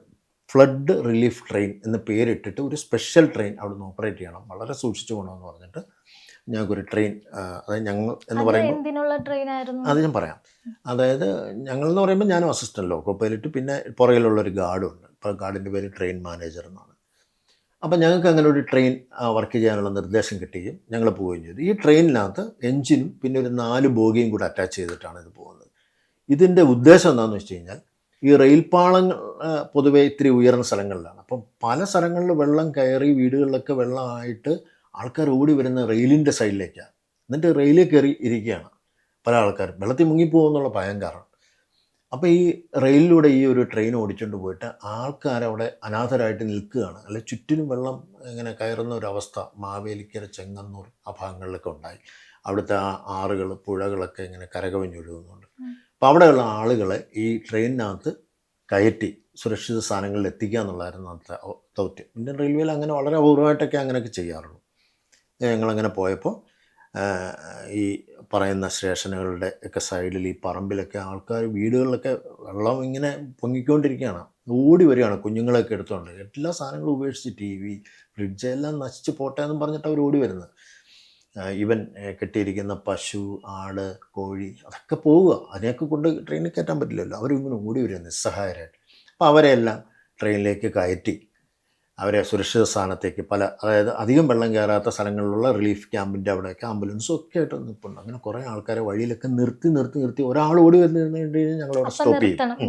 ഫ്ലഡ് റിലീഫ് ട്രെയിൻ എന്ന് പേരിട്ടിട്ട് ഒരു സ്പെഷ്യൽ ട്രെയിൻ അവിടുന്ന് ഓപ്പറേറ്റ് ചെയ്യണം, വളരെ സൂക്ഷിച്ചു പോകണമെന്ന് പറഞ്ഞിട്ട് ഞങ്ങൾക്കൊരു ട്രെയിൻ, അതായത് ഞങ്ങൾ എന്ന് പറയുമ്പോൾ എന്തിനുള്ള ട്രെയിൻ ആയിരുന്നു? അത് ഞാൻ പറയാം. അതായത് ഞങ്ങൾ എന്ന് പറയുമ്പോൾ ഞാനും അസിസ്റ്റൻ്റ് ലോക്കോ പൈലറ്റ്, പിന്നെ പുറകിലുള്ളൊരു ഗാർഡും ഉണ്ട്. ഇപ്പോൾ ഗാർഡിൻ്റെ പേര് ട്രെയിൻ മാനേജർ എന്നാണ്. അപ്പം ഞങ്ങൾക്ക് അങ്ങനെ ഒരു ട്രെയിൻ വർക്ക് ചെയ്യാനുള്ള നിർദ്ദേശം കിട്ടുകയും ഞങ്ങൾ പോവുകയും ചെയ്തു. ഈ ട്രെയിനിനകത്ത് എഞ്ചിനും പിന്നെ ഒരു 4 ബോഗിയും കൂടെ അറ്റാച്ച് ചെയ്തിട്ടാണ് ഇത് പോകുന്നത്. ഇതിൻ്റെ ഉദ്ദേശം എന്താണെന്ന് വെച്ച് കഴിഞ്ഞാൽ, ഈ റെയിൽപാളങ്ങൾ പൊതുവേ ഇത്തിരി ഉയർന്ന സ്ഥലങ്ങളിലാണ്. അപ്പം പല സ്ഥലങ്ങളിൽ വെള്ളം കയറി വീടുകളിലൊക്കെ വെള്ളമായിട്ട് ആൾക്കാർ ഓടി വരുന്ന റെയിലിൻ്റെ സൈഡിലേക്കാണ്. എന്നിട്ട് റെയിലിൽ കയറി ഇരിക്കുകയാണ് പല ആൾക്കാരും, വെള്ളത്തിൽ മുങ്ങിപ്പോകുന്നുള്ള ഭയം കാരണം. അപ്പോൾ ഈ റെയിലിലൂടെ ഈ ഒരു ട്രെയിൻ ഓടിച്ചുകൊണ്ട് പോയിട്ട് ആൾക്കാരവിടെ അനാഥരായിട്ട് നിൽക്കുകയാണ്. അല്ലെ ചുറ്റിനും വെള്ളം ഇങ്ങനെ കയറുന്ന ഒരവസ്ഥ മാവേലിക്കര, ചെങ്ങന്നൂർ ആ ഭാഗങ്ങളിലൊക്കെ ഉണ്ടായി. അവിടുത്തെ ആ ആറുകൾ പുഴകളൊക്കെ ഇങ്ങനെ കരകവിഞ്ഞൊഴുകുന്നുണ്ട്. അപ്പോൾ അവിടെയുള്ള ആളുകളെ ഈ ട്രെയിനിനകത്ത് കയറ്റി സുരക്ഷിത സ്ഥാനങ്ങളിൽ എത്തിക്കുക എന്നുള്ളതായിരുന്നു അന്നത്തെ ദൗത്യം. ഇന്ത്യൻ റെയിൽവേയിൽ അങ്ങനെ വളരെ അപൂർവമായിട്ടൊക്കെ അങ്ങനെയൊക്കെ ചെയ്യാറുള്ളൂ. ഞങ്ങളങ്ങനെ പോയപ്പോൾ ഈ പറയുന്ന സ്റ്റേഷനുകളുടെ ഒക്കെ സൈഡിൽ ഈ പറമ്പിലൊക്കെ ആൾക്കാർ വീടുകളിലൊക്കെ വെള്ളം ഇങ്ങനെ പൊങ്ങിക്കൊണ്ടിരിക്കുകയാണ്. ഓടി വരികയാണ് കുഞ്ഞുങ്ങളെയൊക്കെ എടുത്തുകൊണ്ട്. എല്ലാ സാധനങ്ങളും ഉപേക്ഷിച്ച് ടി വി, ഫ്രിഡ്ജ് എല്ലാം നശിച്ച് പോട്ടെ എന്നും പറഞ്ഞിട്ട് അവർ ഓടി വരുന്നത്. ഈവൻ കെട്ടിയിരിക്കുന്ന പശു, ആട്, കോഴി അതൊക്കെ പോവുക. അതിനെയൊക്കെ കൊണ്ട് ട്രെയിനിൽ കയറ്റാൻ പറ്റില്ലല്ലോ. അവരിങ്ങനെ ഓടി വരിക നിസ്സഹായരായിട്ട്. അപ്പോൾ അവരെല്ലാം ട്രെയിനിലേക്ക് കയറ്റി അവരെ സുരക്ഷിത സ്ഥാനത്തേക്ക് അതായത് അധികം വെള്ളം കയറാത്ത സ്ഥലങ്ങളിലുള്ള റിലീഫ് ക്യാമ്പിൻ്റെ അവിടെയൊക്കെ ആംബുലൻസും ഒക്കെ ആയിട്ട് നിൽപ്പുണ്ട്. അങ്ങനെ കുറേ ആൾക്കാരെ വഴിയിലൊക്കെ നിർത്തി ഒരാൾ ഓടി വരുന്നതിന് ഞങ്ങളവിടെ സ്റ്റോപ്പ് ചെയ്യും.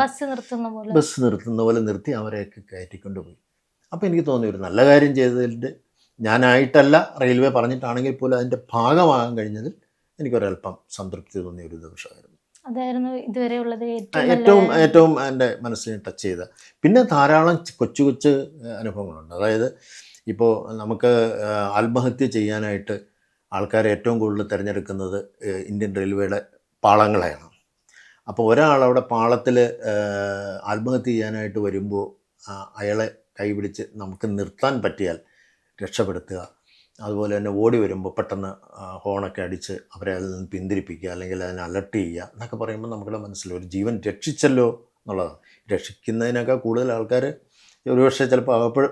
ബസ് നിർത്തുന്ന പോലെ നിർത്തി അവരെയൊക്കെ കയറ്റിക്കൊണ്ട് പോയി. അപ്പോൾ എനിക്ക് തോന്നി ഒരു നല്ല കാര്യം ചെയ്തതിൻ്റെ, ഞാനായിട്ടല്ല റെയിൽവേ പറഞ്ഞിട്ടാണെങ്കിൽ പോലും അതിൻ്റെ ഭാഗമാകാൻ കഴിഞ്ഞതിൽ എനിക്കൊരല്പം സംതൃപ്തി തോന്നിയ ഒരു ദിവസമായിരുന്നു. അതായിരുന്നു ഇതുവരെ ഉള്ളത് ഏറ്റവും എൻ്റെ മനസ്സിനെ ടച്ച് ചെയ്ത. പിന്നെ ധാരാളം കൊച്ചു കൊച്ചു അനുഭവങ്ങളുണ്ട്. അതായത് ഇപ്പോൾ നമുക്ക് ആത്മഹത്യ ചെയ്യാനായിട്ട് ആൾക്കാർ ഏറ്റവും കൂടുതൽ തിരഞ്ഞെടുക്കുന്നത് ഇന്ത്യൻ റെയിൽവേയുടെ പാളങ്ങളെയാണ്. അപ്പോൾ ഒരാളവിടെ പാളത്തിൽ ആത്മഹത്യ ചെയ്യാനായിട്ട് വരുമ്പോൾ അയാളെ കൈപിടിച്ച് നമുക്ക് നിർത്താൻ പറ്റിയാൽ രക്ഷപ്പെടുത്തുക. അതുപോലെ തന്നെ ഓടി വരുമ്പോൾ പെട്ടെന്ന് ഹോണൊക്കെ അടിച്ച് അവരെ അതിൽ നിന്ന് പിന്തിരിപ്പിക്കുക, അല്ലെങ്കിൽ അതിനെ അലർട്ട് ചെയ്യുക എന്നൊക്കെ പറയുമ്പോൾ നമ്മുടെ മനസ്സിൽ ഒരു ജീവൻ രക്ഷിച്ചല്ലോ എന്നുള്ളതാണ്. രക്ഷിക്കുന്നതിനൊക്കെ കൂടുതൽ ആൾക്കാർ ഒരുപക്ഷെ ചിലപ്പോൾ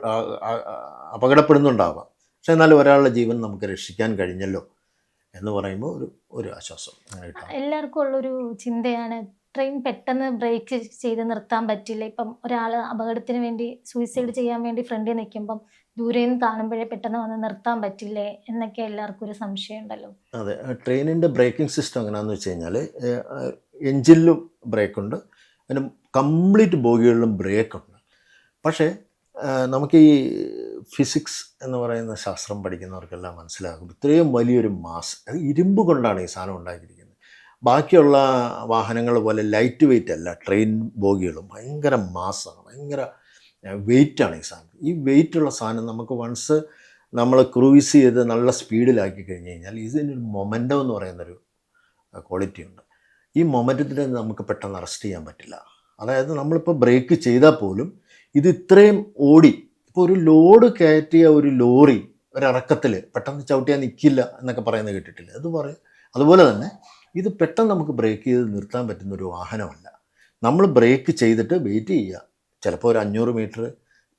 അപകടപ്പെടുന്നുണ്ടാവാം. പക്ഷേ എന്നാലും ഒരാളുടെ ജീവൻ നമുക്ക് രക്ഷിക്കാൻ കഴിഞ്ഞല്ലോ എന്ന് പറയുമ്പോൾ ഒരു ആശ്വാസം. എല്ലാവർക്കും ഉള്ളൊരു ചിന്തയാണ് ട്രെയിൻ പെട്ടെന്ന് ബ്രേക്ക് ചെയ്ത് നിർത്താൻ പറ്റില്ല. ഇപ്പം ഒരാൾ അപകടത്തിന് വേണ്ടി സൂയിസൈഡ് ചെയ്യാൻ വേണ്ടി ഫ്രണ്ടിൽ നിൽക്കുമ്പം ദൂരെ നിന്ന് കാണുമ്പോഴേ പെട്ടെന്ന് വന്ന് നിർത്താൻ പറ്റില്ലേ എന്നൊക്കെ എല്ലാവർക്കും ഒരു സംശയം ഉണ്ടല്ലോ. അതെ, ട്രെയിനിൻ്റെ ബ്രേക്കിംഗ് സിസ്റ്റം എങ്ങനെയാണെന്ന് വെച്ച് കഴിഞ്ഞാൽ, എഞ്ചിനിലും ബ്രേക്കുണ്ട്, അതിന് കംപ്ലീറ്റ് ബോഗികളിലും ബ്രേക്കുണ്ട്. പക്ഷേ നമുക്ക് ഈ ഫിസിക്സ് എന്ന് പറയുന്ന ശാസ്ത്രം പഠിക്കുന്നവർക്കെല്ലാം മനസ്സിലാകും, ഇത്രയും വലിയൊരു മാസ്, അത് ഇരുമ്പ് കൊണ്ടാണ് ഈ സാധനം ഉണ്ടാക്കിയിരിക്കുന്നത്. ബാക്കിയുള്ള വാഹനങ്ങൾ പോലെ ലൈറ്റ് വെയിറ്റ് അല്ല ട്രെയിൻ ബോഗികളും. ഭയങ്കര മാസ്സാണ്, ഭയങ്കര വെയിറ്റാണ് ഈ സാധനം. ഈ വെയിറ്റുള്ള സാധനം നമുക്ക് വൺസ് നമ്മൾ ക്രൂയിസ് ചെയ്ത് നല്ല സ്പീഡിലാക്കി കഴിഞ്ഞ് കഴിഞ്ഞാൽ ഇതിനൊരു മൊമെൻറ്റം എന്ന് പറയുന്നൊരു ക്വാളിറ്റി ഉണ്ട്. ഈ മൊമെൻറ്റത്തിന് നമുക്ക് പെട്ടെന്ന് അറസ്റ്റ് ചെയ്യാൻ പറ്റില്ല. അതായത് നമ്മളിപ്പോൾ ബ്രേക്ക് ചെയ്താൽ പോലും ഇത് ഇത്രയും ഓടി, ഇപ്പോൾ ഒരു ലോഡ് കയറ്റിയ ഒരു ലോറി ഒരിറക്കത്തിൽ പെട്ടെന്ന് ചവിട്ടിയാൽ നിൽക്കില്ല എന്നൊക്കെ പറയുന്നത് കേട്ടിട്ടില്ല. അതുപോലെ തന്നെ ഇത് പെട്ടെന്ന് നമുക്ക് ബ്രേക്ക് ചെയ്ത് നിർത്താൻ പറ്റുന്ന ഒരു വാഹനമല്ല. നമ്മൾ ബ്രേക്ക് ചെയ്തിട്ട് വെയിറ്റ് ചെയ്യുക. ചിലപ്പോൾ ഒരു 500 മീറ്റർ,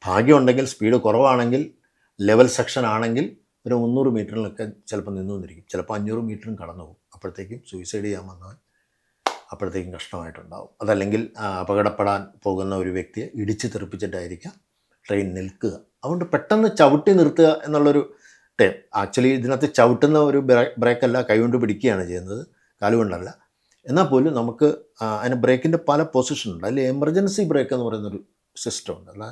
ഭാഗ്യമുണ്ടെങ്കിൽ സ്പീഡ് കുറവാണെങ്കിൽ ലെവൽ സെക്ഷൻ ആണെങ്കിൽ ഒരു 300 മീറ്ററിലൊക്കെ ചിലപ്പോൾ നിന്നിരിക്കും. ചിലപ്പോൾ 500 മീറ്ററും കടന്നു പോകും. അപ്പോഴത്തേക്കും സൂയിസൈഡ് ചെയ്യാൻ വന്നവൻ അപ്പോഴത്തേക്കും കഷ്ടമായിട്ടുണ്ടാവും. അതല്ലെങ്കിൽ അപകടപ്പെടാൻ പോകുന്ന ഒരു വ്യക്തിയെ ഇടിച്ച് തെറിപ്പിച്ചിട്ടായിരിക്കാം ട്രെയിൻ നിൽക്കുക. അതുകൊണ്ട് പെട്ടെന്ന് ചവിട്ടി നിർത്തുക എന്നുള്ളൊരു ടൈം. ആക്ച്വലി ഇതിനകത്ത് ചവിട്ടുന്ന ഒരു ബ്രേക്കല്ല, കൈകൊണ്ട് പിടിക്കുകയാണ് ചെയ്യുന്നത്, കാലുകൊണ്ടല്ല. എന്നാൽ പോലും നമുക്ക് അതിന് ബ്രേക്കിൻ്റെ പല പൊസിഷനുണ്ട്. അതിൽ എമർജൻസി ബ്രേക്ക് എന്ന് പറയുന്നൊരു സിസ്റ്റം ഉണ്ട്. അല്ല,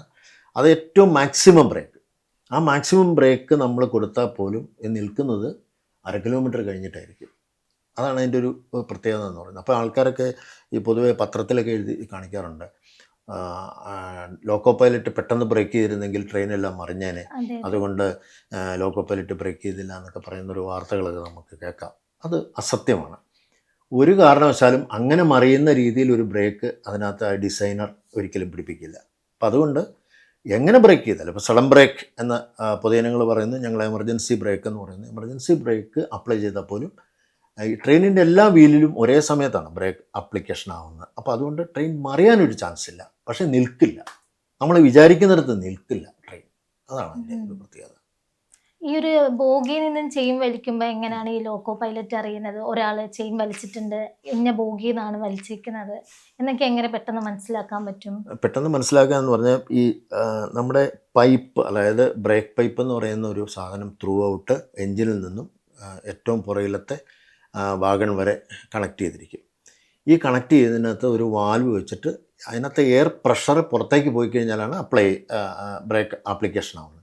അത് ഏറ്റവും മാക്സിമം ബ്രേക്ക്. ആ മാക്സിമം ബ്രേക്ക് നമ്മൾ കൊടുത്താൽ പോലും നിൽക്കുന്നത് 1/2 കിലോമീറ്റർ കഴിഞ്ഞിട്ടായിരിക്കും. അതാണ് അതിൻ്റെ ഒരു പ്രത്യേകത എന്ന് പറയുന്നത്. അപ്പോൾ ആൾക്കാരൊക്കെ ഈ പൊതുവെ പത്രത്തിലൊക്കെ എഴുതി കാണിക്കാറുണ്ട്, ലോക്കോ പൈലറ്റ് പെട്ടെന്ന് ബ്രേക്ക് ചെയ്തിരുന്നെങ്കിൽ ട്രെയിനെല്ലാം മറിഞ്ഞേനെ, അതുകൊണ്ട് ലോക്കോ പൈലറ്റ് ബ്രേക്ക് ചെയ്തില്ല എന്നൊക്കെ പറയുന്നൊരു വാർത്തകളൊക്കെ നമുക്ക് കേൾക്കാം. അത് അസത്യമാണ്. ഒരു കാരണവശാലും അങ്ങനെ മറിയുന്ന രീതിയിൽ ഒരു ബ്രേക്ക് അതിനകത്ത് ഡിസൈനർ ഒരിക്കലും പിടിപ്പിക്കില്ല. അപ്പം അതുകൊണ്ട് എങ്ങനെ ബ്രേക്ക് ചെയ്താലും, ഇപ്പോൾ സഡൻ ബ്രേക്ക് എന്ന പൊതുജനങ്ങൾ പറയുന്നത്, ഞങ്ങൾ എമർജൻസി ബ്രേക്ക് എന്ന് പറയുന്നത്, എമർജൻസി ബ്രേക്ക് അപ്ലൈ ചെയ്താൽ പോലും ഈ ട്രെയിനിൻ്റെ എല്ലാ വീലിലും ഒരേ സമയത്താണ് ബ്രേക്ക് ആപ്ലിക്കേഷൻ ആവുന്നത്. അപ്പോൾ അതുകൊണ്ട് ട്രെയിൻ മറിയാനൊരു ചാൻസ് ഇല്ല, പക്ഷേ നിൽക്കില്ല. നമ്മൾ വിചാരിക്കുന്നിടത്ത് നിൽക്കില്ല ട്രെയിൻ. അതാണ് അതിൻ്റെ ഒരു പ്രത്യേകത. ഈ ഒരു ബോഗിയിൽ നിന്നും ചെയിൻ വലിക്കുമ്പോൾ എങ്ങനെയാണ് ഈ ലോക്കോ പൈലറ്റ് അറിയുന്നത് ഒരാൾ ചെയിൻ വലിച്ചിട്ടുണ്ട്, ഇന്ന ബോഗിയിൽ നിന്നാണ് വലിച്ചിരിക്കുന്നത് എന്നൊക്കെ എങ്ങനെ പെട്ടെന്ന് മനസ്സിലാക്കാൻ പറ്റും? പെട്ടെന്ന് മനസ്സിലാക്കുക എന്ന് പറഞ്ഞാൽ ഈ നമ്മുടെ പൈപ്പ്, അതായത് ബ്രേക്ക് പൈപ്പ് എന്ന് പറയുന്ന ഒരു സാധനം ത്രൂ ഔട്ട് എഞ്ചിനിൽ നിന്നും ഏറ്റവും പുറകിലത്തെ വാഗൺ വരെ കണക്ട് ചെയ്തിരിക്കും. ഈ കണക്ട് ചെയ്തതിനകത്ത് ഒരു വാൽവ് വെച്ചിട്ട് അതിനകത്ത് എയർ പ്രഷർ പുറത്തേക്ക് പോയി കഴിഞ്ഞാലാണ് ബ്രേക്ക് ആപ്ലിക്കേഷൻ ആവുന്നത്.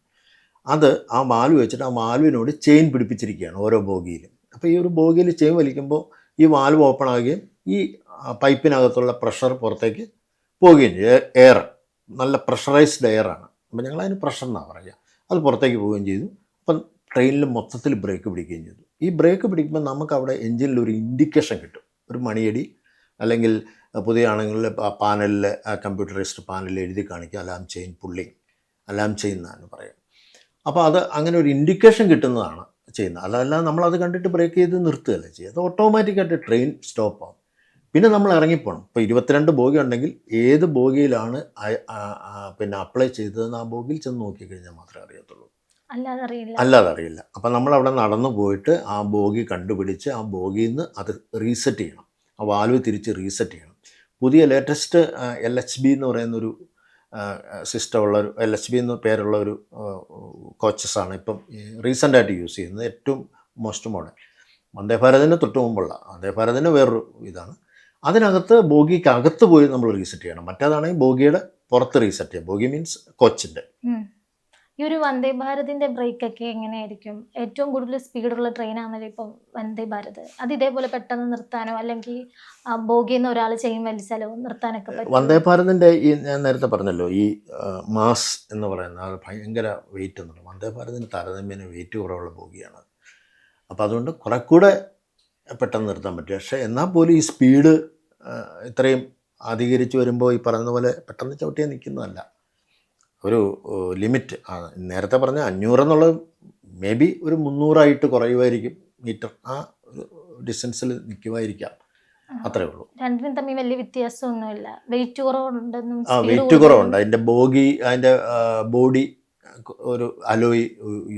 അത് ആ വാൽവ് വെച്ചിട്ട് ആ വാൽവിനോട് ചെയിൻ പിടിപ്പിച്ചിരിക്കുകയാണ് ഓരോ ബോഗിയിലും. അപ്പോൾ ഈ ഒരു ബോഗിയിൽ ചെയിൻ വലിക്കുമ്പോൾ ഈ വാൽവ് ഓപ്പൺ ആകുകയും ഈ പൈപ്പിനകത്തുള്ള പ്രഷർ പുറത്തേക്ക് പോവുകയും ചെയ്യും. എയർ നല്ല പ്രഷറൈസ്ഡ് എയറാണ്. അപ്പോൾ ഞങ്ങളതിന് പ്രഷർ എന്നാണ് പറയുക. അത് പുറത്തേക്ക് പോവുകയും ചെയ്തു. അപ്പം ട്രെയിനിൽ മൊത്തത്തിൽ ബ്രേക്ക് പിടിക്കുകയും ചെയ്തു. ഈ ബ്രേക്ക് പിടിക്കുമ്പോൾ നമുക്കവിടെ എഞ്ചിനിൽ ഒരു ഇൻഡിക്കേഷൻ കിട്ടും, ഒരു മണിയടി, അല്ലെങ്കിൽ പുതിയ ആണെങ്കിൽ പാനലിൽ കമ്പ്യൂട്ടറൈസ്ഡ് പാനലിൽ എഴുതി കാണിക്കുക alarm chain pulling, alarm chain എന്നാണ് പറയുക. അപ്പോൾ അത് അങ്ങനെ ഒരു ഇൻഡിക്കേഷൻ കിട്ടുന്നതാണ് ചെയ്യുന്നത്. അതല്ല നമ്മളത് കണ്ടിട്ട് ബ്രേക്ക് ചെയ്ത് നിർത്തുകയല്ല ചെയ്യുക. അത് ഓട്ടോമാറ്റിക്കായിട്ട് ട്രെയിൻ സ്റ്റോപ്പ് ആവും. പിന്നെ നമ്മൾ ഇറങ്ങിപ്പോകണം. ഇപ്പോൾ 22 ബോഗി ഉണ്ടെങ്കിൽ ഏത് ബോഗിയിലാണ് പിന്നെ അപ്ലൈ ചെയ്തതെന്ന് ആ ബോഗിയിൽ ചെന്ന് നോക്കിക്കഴിഞ്ഞാൽ മാത്രമേ അറിയത്തുള്ളൂ, അല്ലാതെ അറിയില്ല. അപ്പം നമ്മളവിടെ നടന്നു പോയിട്ട് ആ ബോഗി കണ്ടുപിടിച്ച് ആ ബോഗിയിൽ നിന്ന് അത് റീസെറ്റ് ചെയ്യണം. ആ വാൽവ് തിരിച്ച് റീസെറ്റ് ചെയ്യണം. പുതിയ ലേറ്റസ്റ്റ് LHB എന്ന് പറയുന്നൊരു സിസ്റ്റം ഉള്ള ഒരു LHB എന്ന് പേരുള്ള ഒരു കോച്ചസാണ് ഇപ്പം റീസെൻ്റായിട്ട് യൂസ് ചെയ്യുന്നത്. ഏറ്റവും മോസ്റ്റ് മോഡൽ വന്ദേ ഭാരതിന് തൊട്ട് മുമ്പുള്ള വന്ദേ ഭാരതിന് വേറൊരു ഇതാണ്. അതിനകത്ത് ബോഗിക്ക് അകത്ത് പോയി നമ്മൾ റീസെറ്റ് ചെയ്യണം. മറ്റേതാണെങ്കിൽ ബോഗിയുടെ പുറത്ത് റീസെറ്റ് ചെയ്യാം. ബോഗി മീൻസ് കോച്ചിൻ്റെ. ഈ ഒരു വന്ദേ ഭാരതിന്റെ ബ്രേക്ക് ഒക്കെ എങ്ങനെയായിരിക്കും? ഏറ്റവും കൂടുതൽ സ്പീഡുള്ള ട്രെയിനാണല്ലോ ഇപ്പം വന്ദേ ഭാരത്. അത് ഇതേപോലെ പെട്ടെന്ന് നിർത്താനോ അല്ലെങ്കിൽ ബോഗിയിൽ നിന്ന് ഒരാൾ ചെയിൻ വലിച്ചാലോ നിർത്താനൊക്കെ പറ്റും? വന്ദേ ഭാരതിൻ്റെ ഈ ഞാൻ നേരത്തെ പറഞ്ഞല്ലോ, ഈ മാസ് എന്ന് പറയുന്ന അത് ഭയങ്കര വെയിറ്റ് എന്നുള്ളത്. വന്ദേ ഭാരതിന് താരതമ്യേന വെയിറ്റ് കുറവുള്ള ബോഗിയാണ്. അപ്പോൾ അതുകൊണ്ട് കുറെ കൂടെ പെട്ടെന്ന് നിർത്താൻ പറ്റും. പക്ഷേ എന്നാൽ പോലും ഈ സ്പീഡ് ഇത്രയും അധികരിച്ച് വരുമ്പോൾ ഈ പറയുന്ന പോലെ പെട്ടെന്ന് ചവിട്ടിയാൽ നിൽക്കുന്നതല്ല. ഒരു ലിമിറ്റ്, നേരത്തെ പറഞ്ഞ 500 എന്നുള്ളത് മേ ബി ഒരു 300 കുറയുമായിരിക്കും മീറ്റർ. ആ ഡിസ്റ്റൻസിൽ നിൽക്കുമായിരിക്കാം, അത്രേ ഉള്ളൂ. രണ്ടിനും തമ്മിൽ വലിയ വ്യത്യാസമൊന്നുമില്ല. വെയിറ്റ് കുറവുണ്ടെന്നും വെയിറ്റ് കുറവുണ്ട്. അതിൻ്റെ ബോഗി, അതിൻ്റെ ബോഡി ഒരു അലോയ്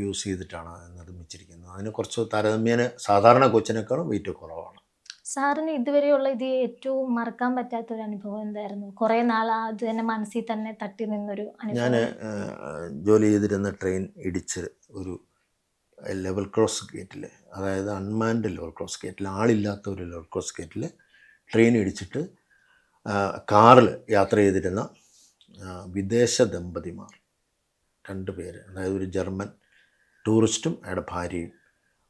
യൂസ് ചെയ്തിട്ടാണ് നിർമ്മിച്ചിരിക്കുന്നത്. അതിന് കുറച്ച് താരതമ്യേന സാധാരണ കോച്ചിനേക്കാളും വെയിറ്റ് കുറവാണ്. സാറിന് ഇതുവരെയുള്ള ഇത് ഏറ്റവും മറക്കാൻ പറ്റാത്തൊരു അനുഭവം എന്തായിരുന്നു? കുറേ നാൾ അത് തന്നെ മനസ്സിൽ തന്നെ തട്ടി നിന്നൊരു അനുഭവം. ഞാൻ ജോലി ചെയ്തിരുന്ന ട്രെയിൻ ഇടിച്ച് ഒരു ലെവൽ ക്രോസ് ഗേറ്റിൽ, അതായത് അൺമാൻഡ് ലെവൽ ക്രോസ് ഗേറ്റിൽ, ആളില്ലാത്ത ഒരു ലെവൽ ക്രോസ് ഗേറ്റിൽ ട്രെയിൻ ഇടിച്ചിട്ട് കാറിൽ യാത്ര ചെയ്തിരുന്ന വിദേശ ദമ്പതിമാർ 2 പേര്, അതായത് ഒരു ജർമ്മൻ ടൂറിസ്റ്റും അയാളുടെ ഭാര്യയും,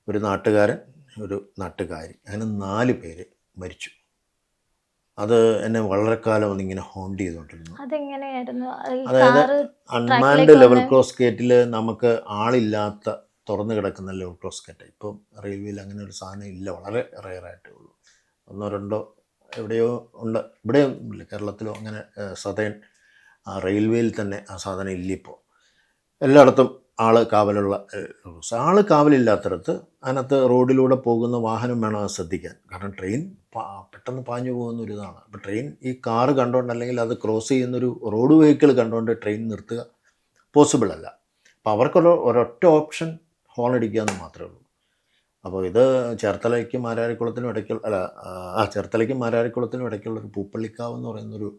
ഒരു നാട്ടുകാരൻ, ഒരു നാട്ടുകാരി, അങ്ങനെ 4 പേര് മരിച്ചു. അത് എന്നെ വളരെ കാലം ഒന്നിങ്ങനെ ഹോണ്ട് ചെയ്തുകൊണ്ടിരുന്നു. അതായത് അൺമാൻഡ് ലെവൽ ക്രോസ് ഗേറ്റിൽ നമുക്ക് ആളില്ലാത്ത തുറന്നു കിടക്കുന്ന ലെവൽ ക്രോസ് ഗേറ്റ്. ഇപ്പം റെയിൽവേയിൽ അങ്ങനെ ഒരു സാധനം ഇല്ല, വളരെ റെയറായിട്ടേ ഉള്ളൂ. 1-2 എവിടെയോ ഉണ്ട്, ഇവിടെയൊന്നും ഇല്ല, കേരളത്തിലോ അങ്ങനെ സതേൺ റെയിൽവേയിൽ തന്നെ ആ സാധനം ഇല്ലിപ്പോൾ. എല്ലായിടത്തും കാവലുള്ള കാവലില്ലാത്തടത്ത് അതിനകത്ത് റോഡിലൂടെ പോകുന്ന വാഹനം വേണം അത് ശ്രദ്ധിക്കാൻ. കാരണം ട്രെയിൻ പെട്ടെന്ന് പാഞ്ഞു പോകുന്നൊരു ഇതാണ്. അപ്പോൾ ട്രെയിൻ ഈ കാറ് കണ്ടുകൊണ്ട്, അല്ലെങ്കിൽ അത് ക്രോസ് ചെയ്യുന്നൊരു റോഡ് വെഹിക്കിൾ കണ്ടുകൊണ്ട് ട്രെയിൻ നിർത്തുക പോസിബിൾ അല്ല. അപ്പോൾ അവർക്കൊരു ഒരൊറ്റ ഓപ്ഷൻ ഹോൺ അടിക്കുക എന്ന് മാത്രമേ ഉള്ളൂ. അപ്പോൾ ഇത് ചേർത്തലയ്ക്കും മാരാരിക്കുളത്തിനും ഇടയ്ക്കുള്ള ചേർത്തലയ്ക്കും മാരാരിക്കുളത്തിനും ഇടയ്ക്കുള്ളൊരു പൂപ്പള്ളിക്കാവ് എന്ന് പറയുന്നൊരു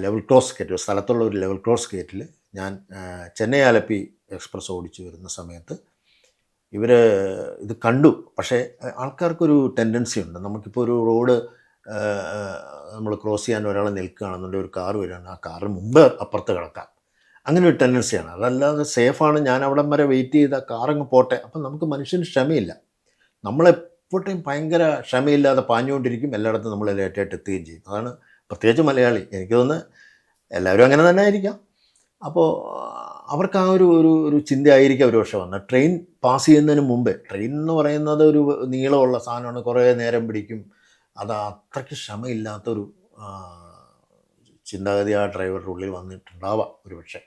ലെവൽ ക്രോസ് ഗേറ്റ്, ഒരു സ്ഥലത്തുള്ള ഒരു ലെവൽ ക്രോസ് ഗേറ്റിൽ ഞാൻ ചെന്നൈ ആലപ്പി എക്സ്പ്രസ് ഓടിച്ചു വരുന്ന സമയത്ത് ഇവർ ഇത് കണ്ടു. പക്ഷേ ആൾക്കാർക്കൊരു ടെൻഡൻസി ഉണ്ട്. നമുക്കിപ്പോൾ ഒരു റോഡ് നമ്മൾ ക്രോസ് ചെയ്യാൻ ഒരാൾ നിൽക്കുകയാണെന്നുണ്ടെങ്കിൽ ഒരു കാറ് വരികയാണ്, ആ കാറ് മുമ്പ് അപ്പുറത്ത് കിടക്കാം, അങ്ങനെ ഒരു ടെൻഡൻസിയാണ്. അതല്ലാതെ സേഫാണ്, ഞാൻ അവിടം വരെ വെയിറ്റ് ചെയ്ത കാറങ്ങ് പോട്ടെ. അപ്പം നമുക്ക് മനുഷ്യന് ക്ഷമയില്ല. നമ്മളെപ്പോഴും ഭയങ്കര ക്ഷമയില്ലാതെ പാഞ്ഞുകൊണ്ടിരിക്കും. എല്ലായിടത്തും നമ്മൾ ലേറ്റായിട്ട് എത്തുകയും ചെയ്യും. അതാണ് പ്രത്യേകിച്ച് മലയാളി. എനിക്ക് തോന്നുന്നു എല്ലാവരും അങ്ങനെ തന്നെ ആയിരിക്കാം. അപ്പോൾ അവർക്ക് ആ ഒരു ചിന്തയായിരിക്കും ഒരു പക്ഷേ വന്നത്. ട്രെയിൻ പാസ് ചെയ്യുന്നതിന് മുമ്പേ, ട്രെയിൻ എന്ന് പറയുന്നത് ഒരു നീളമുള്ള സാധനമാണ്, കുറേ നേരം പിടിക്കും. അത് അത്രയ്ക്ക് ക്ഷമയില്ലാത്തൊരു ചിന്താഗതി ആ ഡ്രൈവറുടെ ഉള്ളിൽ വന്നിട്ടുണ്ടാവാം ഒരു പക്ഷേ.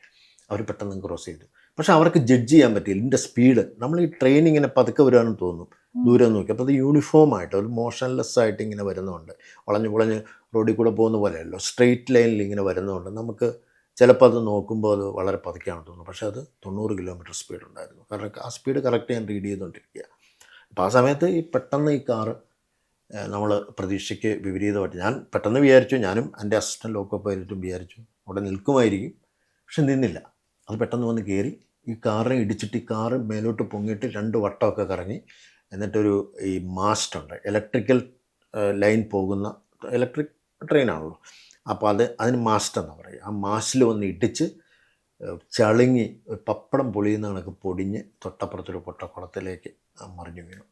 അവർ പെട്ടെന്ന് ക്രോസ് ചെയ്തു. പക്ഷെ അവർക്ക് ജഡ്ജ് ചെയ്യാൻ പറ്റിയില്ല ഇതിൻ്റെ സ്പീഡ്. നമ്മൾ ഈ ട്രെയിൻ ഇങ്ങനെ പതുക്കെ വരാനും തോന്നും ദൂരെ നോക്കി. അപ്പോൾ അത് യൂണിഫോം ആയിട്ട് ഒരു മോഷൻലെസ് ആയിട്ട് ഇങ്ങനെ വരുന്നുണ്ട്. വളഞ്ഞ് റോഡിൽ കൂടെ പോകുന്ന പോലെയല്ലോ, സ്ട്രെയിറ്റ് ലൈനിൽ ഇങ്ങനെ വരുന്നതുകൊണ്ട് നമുക്ക് ചിലപ്പോൾ അത് നോക്കുമ്പോൾ അത് വളരെ പതുക്കെയാണ് തോന്നുന്നു. പക്ഷേ അത് 90 കിലോമീറ്റർ സ്പീഡ് ഉണ്ടായിരുന്നു. കാരണം ആ സ്പീഡ് കറക്റ്റ് ഞാൻ റീഡ് ചെയ്തുകൊണ്ടിരിക്കുക. അപ്പോൾ ആ സമയത്ത് പെട്ടെന്ന് ഈ കാറ് നമ്മൾ പ്രതീക്ഷയ്ക്ക് വിപരീതമായിട്ട് ഞാൻ പെട്ടെന്ന് വിചാരിച്ചു, ഞാനും എൻ്റെ അസിസ്റ്റൻറ്റ് ലോക്കോ പൈലറ്റും വിചാരിച്ചു അവിടെ നിൽക്കുമായിരിക്കും. പക്ഷെ നിന്നില്ല. അത് പെട്ടെന്ന് വന്ന് കയറി ഈ കാറിനെ ഇടിച്ചിട്ട് ഈ കാറ് മേലോട്ട് പൊങ്ങിയിട്ട് 2 വട്ടമൊക്കെ കറങ്ങി. എന്നിട്ടൊരു ഈ മാസ്റ്റുണ്ട്, ഇലക്ട്രിക്കൽ ലൈൻ പോകുന്ന ഇലക്ട്രിക് ട്രെയിനാണല്ലോ. അപ്പോൾ അതിന് മാസ്റ്റ് എന്നാണ് പറയുക. ആ മാസ്റ്റിൽ വന്ന് ഇടിച്ച് ചളുങ്ങി പപ്പടം പൊളിയുന്ന കണക്ക് പൊടിഞ്ഞ് തൊട്ടപ്പുറത്തൊരു പൊട്ടക്കുളത്തിലേക്ക് മറിഞ്ഞു വീണു.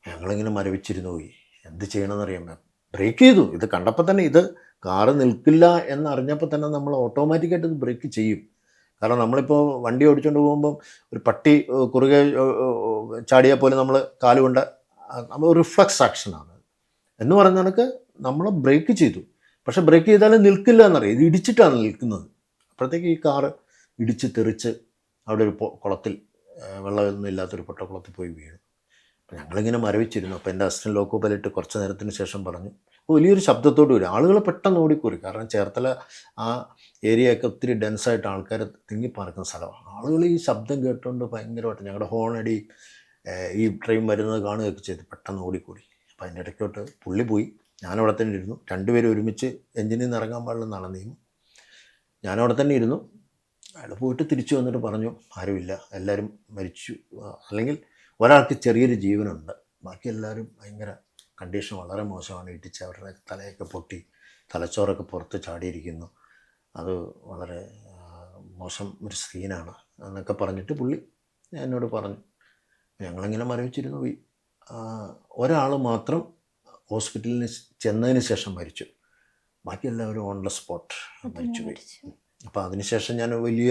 ഞങ്ങളിങ്ങനെ മരവിച്ചിരുന്നു പോയി. എന്ത് ചെയ്യണമെന്നറിയാമോ? ബ്രേക്ക് ചെയ്തു. ഇത് കണ്ടപ്പോൾ തന്നെ ഇത് കാറ് നിൽക്കില്ല എന്നറിഞ്ഞപ്പോൾ തന്നെ നമ്മൾ ഓട്ടോമാറ്റിക്കായിട്ട് ഇത് ബ്രേക്ക് ചെയ്യും. കാരണം നമ്മളിപ്പോൾ വണ്ടി ഓടിച്ചുകൊണ്ട് പോകുമ്പം ഒരു പട്ടി കുറുകെ ചാടിയാൽ പോലും നമ്മൾ കാലുകൊണ്ട് നമ്മൾ റിഫ്ലക്സ് ആക്ഷനാണ് എന്ന് പറയുന്ന കണക്ക് നമ്മൾ ബ്രേക്ക് ചെയ്തു. പക്ഷേ ബ്രേക്ക് ചെയ്താലും നിൽക്കില്ല എന്നറിയാം. ഇത് ഇടിച്ചിട്ടാണ് നിൽക്കുന്നത്. അപ്പോഴത്തേക്ക് ഈ കാറ് ഇടിച്ച് തെറിച്ച് അവിടെ ഒരു കുളത്തിൽ, വെള്ളമൊന്നും ഇല്ലാത്തൊരു പൊട്ടക്കുളത്തിൽ പോയി വീണു. അപ്പോൾ ഞങ്ങളിങ്ങനെ മരവിച്ചിരുന്നു. അപ്പോൾ എൻ്റെ അസിസ്റ്റൻറ്റ് ലോക്കോ പൈലറ്റ് കുറച്ച് നേരത്തിന് ശേഷം പറഞ്ഞു, വലിയൊരു ശബ്ദത്തോട് വരും. ആളുകൾ പെട്ടെന്ന് ഓടിക്കൂറി. കാരണം ചേർത്തല ആ ഏരിയയൊക്കെ ഒത്തിരി ഡെൻസായിട്ട് ആൾക്കാർ തിങ്ങിപ്പാർക്കുന്ന സ്ഥലമാണ്. ആളുകൾ ഈ ശബ്ദം കേട്ടുകൊണ്ട് ഭയങ്കരമായിട്ട് ഞങ്ങളുടെ ഹോണടി ഈ ട്രെയിൻ വരുന്നത് കാണുകയൊക്കെ ചെയ്ത് പെട്ടെന്ന് ഓടിക്കൂടി. അപ്പോൾ അതിൻ്റെ ഇടയ്ക്കോട്ട് പുള്ളി പോയി. ഞാനവിടെ തന്നെ ഇരുന്നു. രണ്ടുപേരും ഒരുമിച്ച് എഞ്ചിനിൽ നിന്ന് ഇറങ്ങാൻ പാടില്ലെന്നാണ് നിയമം. ഞാനവിടെ തന്നെ ഇരുന്നു. അയാൾ പോയിട്ട് തിരിച്ചു വന്നിട്ട് പറഞ്ഞു, ആരുമില്ല, എല്ലാവരും മരിച്ചു. അല്ലെങ്കിൽ ഒരാൾക്ക് ചെറിയൊരു ജീവനുണ്ട്, ബാക്കി എല്ലാവരും ഭയങ്കര കണ്ടീഷൻ വളരെ മോശമാണ്. ഇടിച്ച് അവരുടെ തലയൊക്കെ പൊട്ടി തലച്ചോറൊക്കെ പുറത്ത് ചാടിയിരിക്കുന്നു. അത് വളരെ മോശം ഒരു സീനാണ് എന്നൊക്കെ പറഞ്ഞിട്ട് പുള്ളി എന്നോട് പറഞ്ഞു. ഞങ്ങളിങ്ങനെ മരവിച്ചിരുന്നു പോയി. ഒരാൾ മാത്രം ഹോസ്പിറ്റലിൽ ചെന്നതിന് ശേഷം മരിച്ചു. ബാക്കി എല്ലാവരും ഓൺ ദ സ്പോട്ട് മരിച്ചു പോയി. അപ്പോൾ അതിനുശേഷം ഞാൻ വലിയ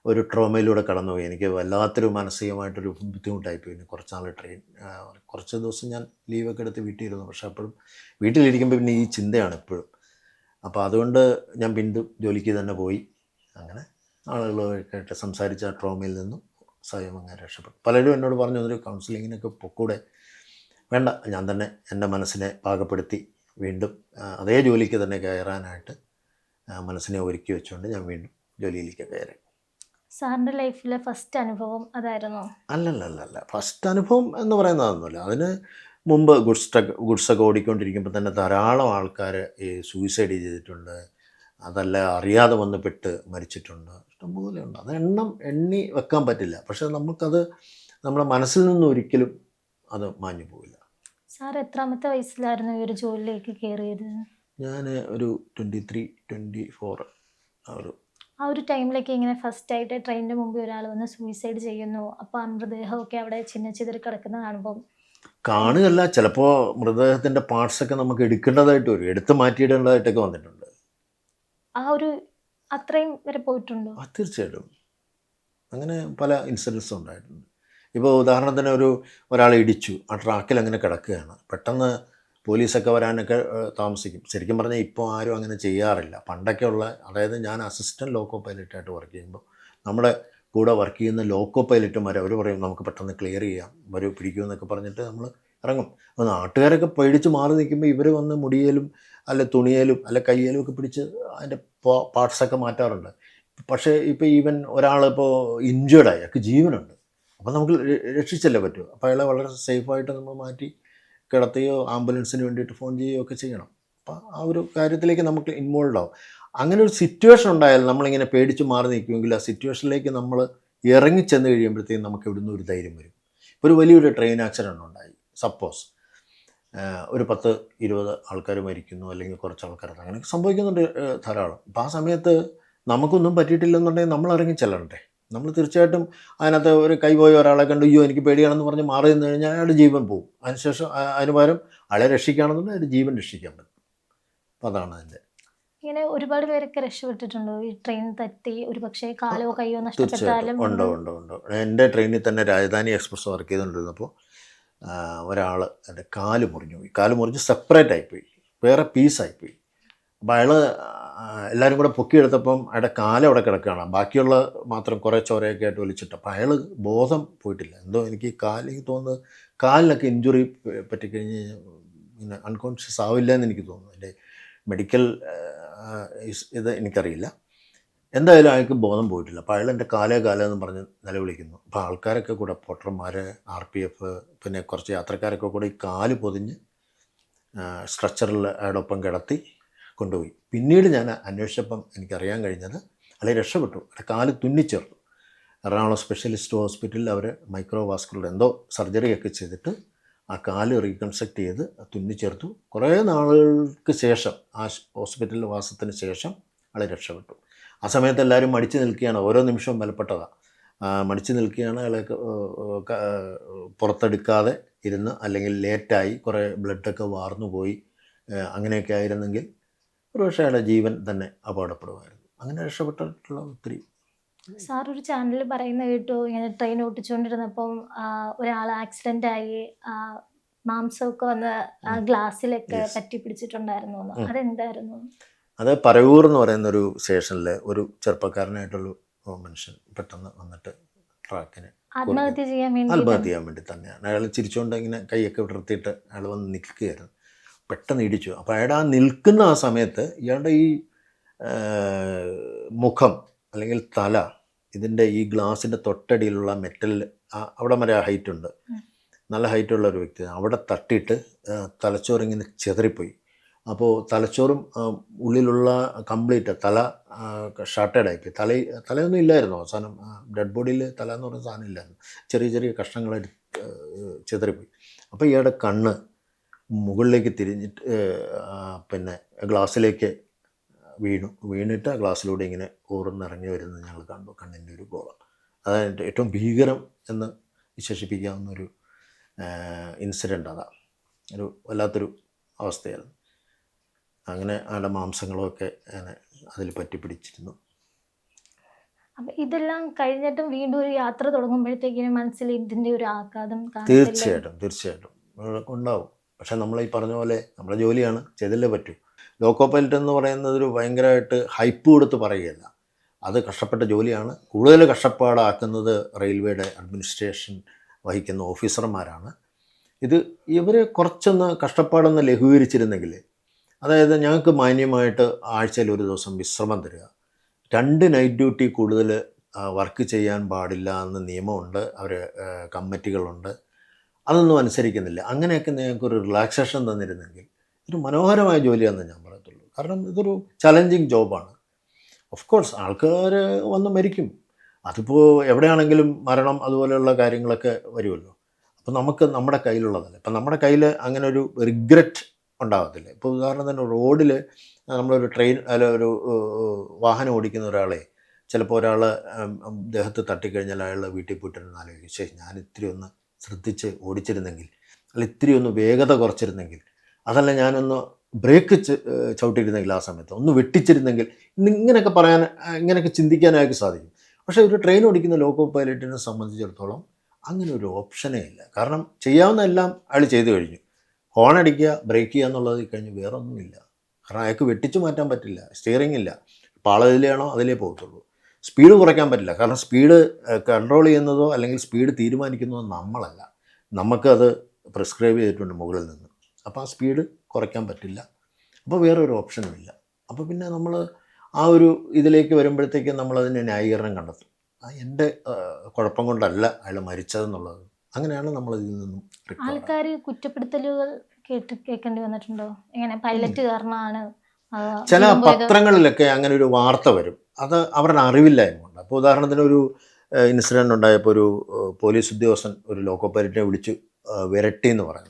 ഒരു ട്രോമയിലൂടെ കടന്നുപോയി. എനിക്ക് വല്ലാത്തൊരു മാനസികമായിട്ടൊരു ബുദ്ധിമുട്ടായിപ്പോയി. കുറച്ച് ദിവസം ഞാൻ ലീവൊക്കെ എടുത്ത് വീട്ടിലിരുന്നു. പക്ഷേ അപ്പോഴും വീട്ടിലിരിക്കുമ്പോൾ പിന്നെ ഈ ചിന്തയാണ് എപ്പോഴും. അപ്പോൾ അതുകൊണ്ട് ഞാൻ വീണ്ടും ജോലിക്ക് തന്നെ പോയി. അങ്ങനെ ആളുകളൊക്കെ സംസാരിച്ച ആ ട്രോമയിൽ നിന്നും സ്വയം അങ്ങനെ രക്ഷപ്പെട്ടു. പലരും എന്നോട് പറഞ്ഞു, ഒരു കൗൺസിലിങ്ങിനൊക്കെ പൊക്കൂടെ. വേണ്ട, ഞാൻ തന്നെ എൻ്റെ മനസ്സിനെ പാകപ്പെടുത്തി വീണ്ടും അതേ ജോലിക്ക് തന്നെ കയറാനായിട്ട് മനസ്സിനെ ഒരുക്കി വെച്ചുകൊണ്ട് ഞാൻ വീണ്ടും ജോലിയിലേക്ക് കയറി. സാറിൻ്റെ ലൈഫിലെ ഫസ്റ്റ് അനുഭവം അതായിരുന്നോ? അല്ലല്ല, ഫസ്റ്റ് അനുഭവം എന്ന് പറയുന്നതൊന്നുമില്ല. അതിന് മുമ്പ് ഗുഡ്സൊക്കെ ഓടിക്കൊണ്ടിരിക്കുമ്പോൾ തന്നെ ധാരാളം ആൾക്കാർ ഈ സൂയിസൈഡ് ചെയ്തിട്ടുണ്ട്. അതല്ല അറിയാതെ വന്ന് പെട്ട് മരിച്ചിട്ടുണ്ട്. ഇഷ്ടംപോലെ ഉണ്ട്. അത് എണ്ണി വെക്കാൻ പറ്റില്ല. പക്ഷേ നമുക്കത് നമ്മുടെ മനസ്സിൽ നിന്നും ഒരിക്കലും അത് മാഞ്ഞു പോവില്ല. സാർ എത്രാമത്തെ വയസ്സിലായിരുന്നു ഈ ഒരു ജോലിയിലേക്ക് കയറിയത്? ഞാൻ ഒരു 23-24 ആ ഒരു ടൈമിലേക്ക് ഇങ്ങനെ ഫസ്റ്റ് ആയിട്ട് ട്രെയിനിൻ്റെ മുമ്പിൽ ഒരാൾ വന്ന് സൂയിസൈഡ് ചെയ്യുന്നു. അപ്പോൾ ആ മൃതദേഹമൊക്കെ അവിടെ ചിതറി കിടക്കുന്ന കാണുമ്പോൾ കാണുകയല്ല, ചിലപ്പോൾ മൃതദേഹത്തിൻ്റെ പാർട്സൊക്കെ നമുക്ക് എടുക്കേണ്ടതായിട്ട് വരും, എടുത്ത് മാറ്റിയിടേണ്ടതായിട്ടൊക്കെ വന്നിട്ടുണ്ട്. ആ ഒരു അത്രയും വരെ പോയിട്ടുണ്ടോ? തീർച്ചയായിട്ടും അങ്ങനെ പല ഇൻസിഡൻസും ഉണ്ടായിട്ടുണ്ട്. ഇപ്പോൾ ഉദാഹരണത്തിന് ഒരാളെ ഇടിച്ചു, ആ ട്രാക്കിൽ അങ്ങനെ കിടക്കുകയാണ്. പെട്ടെന്ന് പോലീസൊക്കെ വരാനൊക്കെ താമസിക്കും. ശരിക്കും പറഞ്ഞാൽ ഇപ്പോൾ ആരും അങ്ങനെ ചെയ്യാറില്ല. പണ്ടൊക്കെ അതായത് ഞാൻ അസിസ്റ്റൻറ്റ് ലോക്കോ പൈലറ്റായിട്ട് വർക്ക് ചെയ്യുമ്പോൾ നമ്മുടെ കൂടെ വർക്ക് ചെയ്യുന്ന ലോക്കോ പൈലറ്റുമാർ അവർ പറയും, നമുക്ക് പെട്ടെന്ന് ക്ലിയർ ചെയ്യാം, വരൂ പിടിക്കുമെന്നൊക്കെ പറഞ്ഞിട്ട് നമ്മൾ ഇറങ്ങും. അപ്പോൾ നാട്ടുകാരൊക്കെ പേടിച്ച് മാറി നിൽക്കുമ്പോൾ ഇവർ വന്ന് മുടിയേലും അല്ലെ തുണിയേലും അല്ലെ കയ്യേലും ഒക്കെ പിടിച്ച് അതിൻ്റെ പാർട്സൊക്കെ മാറ്റാറുണ്ട്. പക്ഷേ ഇപ്പോൾ ഈവൻ ഒരാളിപ്പോൾ ഇഞ്ചേർഡായി, അയാൾക്ക് ജീവനുണ്ട്, അപ്പോൾ നമുക്ക് രക്ഷിച്ചല്ലേ പറ്റൂ. അപ്പോൾ അയാളെ വളരെ സേഫായിട്ട് നമ്മൾ മാറ്റി കിടത്തുകയോ ആംബുലൻസിന് വേണ്ടിയിട്ട് ഫോൺ ചെയ്യുകയോ ഒക്കെ ചെയ്യണം. അപ്പോൾ ആ ഒരു കാര്യത്തിലേക്ക് നമുക്ക് ഇൻവോൾവ് ആവും. അങ്ങനെ ഒരു സിറ്റുവേഷൻ ഉണ്ടായാൽ നമ്മളിങ്ങനെ പേടിച്ച് മാറി നിൽക്കുമെങ്കിൽ ആ സിറ്റുവേഷനിലേക്ക് നമ്മൾ ഇറങ്ങിച്ചെന്ന് കഴിയുമ്പോഴത്തേക്കും നമുക്ക് ഇവിടുന്ന് ഒരു ധൈര്യം വരും. ഇപ്പോൾ ഒരു വലിയൊരു ട്രെയിൻ ആക്സിഡൻ്റ് ഉണ്ടായി, സപ്പോസ് ഒരു 10-20 ആൾക്കാർ മരിക്കുന്നു, അല്ലെങ്കിൽ കുറച്ച് ആൾക്കാർ അങ്ങനെ സംഭവിക്കുന്നുണ്ട് ധാരാളം. അപ്പോൾ ആ സമയത്ത് നമുക്കൊന്നും പറ്റിയിട്ടില്ലെന്നുണ്ടെങ്കിൽ നമ്മൾ ഇറങ്ങി ചെല്ലണ്ടേ. നമ്മൾ തീർച്ചയായിട്ടും അതിനകത്ത് ഒരു കൈപോയ ഒരാളെ കണ്ട് അയ്യോ എനിക്ക് പേടിയാണെന്ന് പറഞ്ഞ് മാറി നിന്ന് കഴിഞ്ഞാൽ അയാളുടെ ജീവൻ പോകും. അതിനുശേഷം അതിന് പകരം അയാളെ രക്ഷിക്കുകയാണെന്നുണ്ടെങ്കിൽ അയാളുടെ ജീവൻ രക്ഷിക്കാൻ പറ്റും. അപ്പോൾ അതാണ് അതിൻ്റെ. ഇങ്ങനെ ഒരുപാട് പേരൊക്കെ രക്ഷപ്പെട്ടിട്ടുണ്ടോ ഈ ട്രെയിൻ തട്ടി ഒരു പക്ഷേ കാലോ കയ്യോ നഷ്ടപ്പെട്ടാലും? ഉണ്ട്. എൻ്റെ ട്രെയിനിൽ തന്നെ രാജധാനി എക്സ്പ്രസ് വർക്ക് ചെയ്തുകൊണ്ടിരുന്നപ്പോൾ ഒരാൾ എൻ്റെ കാല് മുറിഞ്ഞു പോയി. കാല് മുറിഞ്ഞ് സെപ്പറേറ്റ് ആയിപ്പോയി, വേറെ പീസായിപ്പോയി. അപ്പോൾ അയാൾ എല്ലാവരും കൂടെ പൊക്കിയെടുത്തപ്പം അയാളുടെ കാലം അവിടെ കിടക്കുകയാണ്, ബാക്കിയുള്ള മാത്രം കുറേ ചോരയൊക്കെ ആയിട്ട് വലിച്ചിട്ട്. അപ്പോൾ അയാൾ ബോധം പോയിട്ടില്ല. എന്തോ എനിക്ക് തോന്നുന്നത് കാലിനൊക്കെ ഇഞ്ചുറി പറ്റിക്കഴിഞ്ഞ് ഇങ്ങനെ അൺകോൺഷ്യസ് ആവില്ല എന്ന് എനിക്ക് തോന്നുന്നു. എൻ്റെ മെഡിക്കൽ ഇത് എനിക്കറിയില്ല. എന്തായാലും അയാൾക്ക് ബോധം പോയിട്ടില്ല. അപ്പോൾ അയാൾ എൻ്റെ കാലേ എന്ന് പറഞ്ഞ് നിലവിളിക്കുന്നു. അപ്പോൾ ആൾക്കാരൊക്കെ കൂടെ പോട്ടർമാർ, RPF, പിന്നെ കുറച്ച് യാത്രക്കാരൊക്കെ കൂടെ ഈ കാല് പൊതിഞ്ഞ് സ്ട്രെച്ചറിൽ അയാളൊപ്പം കിടത്തി കൊണ്ടുപോയി. പിന്നീട് ഞാൻ അന്വേഷിച്ചപ്പം എനിക്കറിയാൻ കഴിഞ്ഞത് അയാളെ രക്ഷപ്പെട്ടു. അയാളുടെ കാല് തുന്നിച്ചേർത്തു. എറണാകുളം സ്പെഷ്യലിസ്റ്റ് ഹോസ്പിറ്റലിൽ അവർ മൈക്രോവാസ്കുലർ എന്തോ സർജറിയൊക്കെ ചെയ്തിട്ട് ആ കാല് റീകൺസ്ട്രക്ട് ചെയ്ത് തുന്നിച്ചേർത്തു. കുറേ നാളുകൾക്ക് ശേഷം ആ ഹോസ്പിറ്റലിൽ വാസത്തിന് ശേഷം അയാളെ രക്ഷപ്പെട്ടു. ആ സമയത്ത് എല്ലാവരും മടിച്ചു നിൽക്കുകയാണ്. ഓരോ നിമിഷവും ബലപ്പെട്ടതാണ്. മടിച്ചു നിൽക്കുകയാണ്. അയാളെ പുറത്തെടുക്കാതെ ഇരുന്ന്, അല്ലെങ്കിൽ ലേറ്റായി കുറേ ബ്ലഡൊക്കെ വാർന്നു പോയി, അങ്ങനെയൊക്കെ ആയിരുന്നെങ്കിൽ ഒരുപക്ഷെ അയാളുടെ ജീവൻ തന്നെ അപകടപ്പെടുമായിരുന്നു. അങ്ങനെ രക്ഷപ്പെട്ടിട്ടുള്ള ഒത്തിരി. സാർ ഒരു ചാനലിൽ പറയുന്ന കേട്ടു, ഇങ്ങനെ ട്രെയിൻ ഓട്ടിച്ചുകൊണ്ടിരുന്നപ്പം ഒരാൾ ആക്സിഡന്റ് ആയി, മാംസമൊക്കെ വന്ന് ഗ്ലാസ്സിലൊക്കെ പറ്റി പിടിച്ചിട്ടുണ്ടായിരുന്നു. അതെന്തായിരുന്നു? അത് പറവൂർ എന്ന് പറയുന്നൊരു സ്റ്റേഷനിൽ ഒരു ചെറുപ്പക്കാരനായിട്ടുള്ള മനുഷ്യൻ പെട്ടെന്ന് വന്നിട്ട് ട്രാക്കിന് ആത്മഹത്യ ചെയ്യാൻ വേണ്ടി തന്നെയാണ്. അയാൾ ചിരിച്ചുകൊണ്ട് ഇങ്ങനെ കൈയൊക്കെ വിടർത്തിയിട്ട് അയാൾ വന്ന് നിൽക്കുകയായിരുന്നു. പെട്ടെന്ന് ഇടിച്ചു. അപ്പോൾ അയാൾ നിൽക്കുന്ന ആ സമയത്ത് ഇയാളുടെ ഈ മുഖം അല്ലെങ്കിൽ തല ഇതിൻ്റെ ഈ ഗ്ലാസിൻ്റെ തൊട്ടടിയിലുള്ള മെറ്റൽ അവിടെ വരെ ഹൈറ്റ് ഉണ്ട്, നല്ല ഹൈറ്റുള്ള ഒരു വ്യക്തി, അവിടെ തട്ടിയിട്ട് തലച്ചോറിങ്ങനെ ചെതറിപ്പോയി. അപ്പോൾ തലച്ചോറും ഉള്ളിലുള്ള കംപ്ലീറ്റ് തല ഷാർട്ടേഡായിപ്പോയി. തലയൊന്നും ഇല്ലായിരുന്നു. അവസാനം ഡെഡ് ബോഡിയിൽ തല എന്ന് പറയുന്ന സാധനം ഇല്ലായിരുന്നു. ചെറിയ ചെറിയ കഷ്ണങ്ങളായിട്ട് ചെതറിപ്പോയി. അപ്പോൾ ഇയാളുടെ കണ്ണ് മുകളിലേക്ക് തിരിഞ്ഞിട്ട് പിന്നെ ഗ്ലാസ്സിലേക്ക് വീണിട്ട് ആ ഗ്ലാസ്സിലൂടെ ഇങ്ങനെ ഊർന്നിറങ്ങി വരുന്നത് ഞങ്ങൾ കണ്ടു. കണ്ണിൻ്റെ ഒരു ഗോളം. അതായത് ഏറ്റവും ഭീകരം എന്ന് വിശേഷിപ്പിക്കാവുന്ന ഒരു ഇൻസിഡൻ്റ് അതാണ്. ഒരു വല്ലാത്തൊരു അവസ്ഥയായിരുന്നു. അങ്ങനെ ആളുടെ മാംസങ്ങളൊക്കെ അതിൽ പറ്റി പിടിച്ചിരുന്നു. അപ്പം ഇതെല്ലാം കഴിഞ്ഞിട്ടും വീണ്ടും ഒരു യാത്ര തുടങ്ങുമ്പോഴത്തേക്കിനും മനസ്സിൽ ഇതിൻ്റെ ഒരു ആഘാതം തീർച്ചയായിട്ടും ഉണ്ടാവും. പക്ഷെ നമ്മൾ ഈ പറഞ്ഞ പോലെ നമ്മുടെ ജോലിയാണ്, ചെയ്തല്ലേ പറ്റൂ. ലോക്കോ പൈലറ്റ് എന്ന് പറയുന്നത് ഒരു ഭയങ്കരമായിട്ട് ഹൈപ്പ് കൊടുത്ത് പറയുകയല്ല. അത് കഷ്ടപ്പെട്ട ജോലിയാണ്. കൂടുതൽ കഷ്ടപ്പാടാക്കുന്നത് റെയിൽവേയുടെ അഡ്മിനിസ്ട്രേഷൻ വഹിക്കുന്ന ഓഫീസർമാരാണ്. ഇവർ കുറച്ചൊന്ന് കഷ്ടപ്പാടൊന്ന് ലഘൂകരിച്ചിരുന്നെങ്കിൽ, അതായത് ഞങ്ങൾക്ക് മാന്യമായിട്ട് ആഴ്ചയിൽ ഒരു ദിവസം വിശ്രമം തരിക, 2 നൈറ്റ് ഡ്യൂട്ടി കൂടുതൽ വർക്ക് ചെയ്യാൻ പാടില്ല എന്ന് നിയമമുണ്ട്, കമ്മിറ്റികളുണ്ട്, അതൊന്നും അനുസരിക്കുന്നില്ല. അങ്ങനെയൊക്കെ ഞങ്ങൾക്കൊരു റിലാക്സേഷൻ തന്നിരുന്നെങ്കിൽ ഒരു മനോഹരമായ ജോലിയാണെന്ന് ഞാൻ പറയത്തുള്ളൂ. കാരണം ഇതൊരു ചലഞ്ചിങ് ജോബാണ്. ഓഫ് കോഴ്സ് ആൾക്കാർ വന്ന് മരിക്കും, അതിപ്പോൾ എവിടെയാണെങ്കിലും മരണം അതുപോലെയുള്ള കാര്യങ്ങളൊക്കെ വരുമല്ലോ. അപ്പോൾ നമുക്ക് നമ്മുടെ കയ്യിലുള്ളതല്ല. ഇപ്പം നമ്മുടെ കയ്യിൽ അങ്ങനെ ഒരു റിഗ്രറ്റ് ഉണ്ടാകത്തില്ല. ഇപ്പോൾ ഉദാഹരണത്തിന് റോഡിൽ നമ്മളൊരു ട്രെയിൻ അല്ല ഒരു വാഹനം ഓടിക്കുന്ന ഒരാളെ ചിലപ്പോൾ ഒരാൾ ദേഹത്ത് തട്ടിക്കഴിഞ്ഞാൽ അയാളുടെ വീട്ടിൽ പോയിട്ടിരുന്ന് ആലോചിക്കും, ശരി ഞാൻ ഇത്തിരി ഒന്ന് ശ്രദ്ധിച്ച് ഓടിച്ചിരുന്നെങ്കിൽ, അല്ല ഇത്തിരി ഒന്ന് വേഗത കുറച്ചിരുന്നെങ്കിൽ, അതല്ല ഞാനൊന്ന് ബ്രേക്ക് ചവിട്ടിയിരുന്നെങ്കിൽ, ആ സമയത്ത് ഒന്ന് വെട്ടിച്ചിരുന്നെങ്കിൽ, ഇങ്ങനെയൊക്കെ ഇങ്ങനെയൊക്കെ ചിന്തിക്കാൻ അയാൾക്ക് സാധിക്കും. പക്ഷേ ഒരു ട്രെയിൻ ഓടിക്കുന്ന ലോക്കോ പൈലറ്റിനെ സംബന്ധിച്ചിടത്തോളം അങ്ങനെ ഒരു ഓപ്ഷനേ ഇല്ല. കാരണം ചെയ്യാവുന്ന എല്ലാം അയാൾ ചെയ്തു കഴിഞ്ഞു. ഹോൺ അടിക്കുക, ബ്രേക്ക് ചെയ്യുക എന്നുള്ളത് കഴിഞ്ഞ് വേറെ ഒന്നുമില്ല. കാരണം അയാൾക്ക് വെട്ടിച്ചു മാറ്റാൻ പറ്റില്ല, സ്റ്റിയറിംഗ് ഇല്ല, പാളതിലെയാണോ അതിലേ പോകത്തുള്ളൂ. സ്പീഡ് കുറയ്ക്കാൻ പറ്റില്ല, കാരണം സ്പീഡ് കൺട്രോൾ ചെയ്യുന്നതോ അല്ലെങ്കിൽ സ്പീഡ് തീരുമാനിക്കുന്നതോ നമ്മളല്ല, നമുക്കത് പ്രിസ്ക്രൈബ് ചെയ്തിട്ടുണ്ട് മുകളിൽ നിന്ന്. അപ്പോൾ ആ സ്പീഡ് കുറയ്ക്കാൻ പറ്റില്ല. അപ്പോൾ വേറൊരു ഓപ്ഷനും ഇല്ല. അപ്പോൾ പിന്നെ നമ്മൾ ആ ഒരു ഇതിലേക്ക് വരുമ്പോഴത്തേക്കും നമ്മളതിന് ന്യായീകരണം കണ്ടെത്തും. എൻ്റെ കുഴപ്പം കൊണ്ടല്ല അയാൾ മരിച്ചതെന്നുള്ളത്. അങ്ങനെയാണ് നമ്മളിതിൽ നിന്നും. ആൾക്കാർ കുറ്റപ്പെടുത്തലുകൾ കേൾക്കേണ്ടി വന്നിട്ടുണ്ടോ? ഇങ്ങനെ പൈലറ്റ് കാരണമാണ്. ചില പത്രങ്ങളിലൊക്കെ അങ്ങനെ ഒരു വാർത്ത വരും. അത് അവരുടെ അറിവില്ലായ്മയുണ്ട്. അപ്പോൾ ഉദാഹരണത്തിന് ഒരു ഇൻസിഡൻറ്റ് ഉണ്ടായപ്പോൾ ഒരു പോലീസ് ഉദ്യോഗസ്ഥൻ ഒരു ലോക്കോ പൈലറ്റിനെ വിളിച്ച് വിരട്ടി എന്ന് പറയുന്നത്.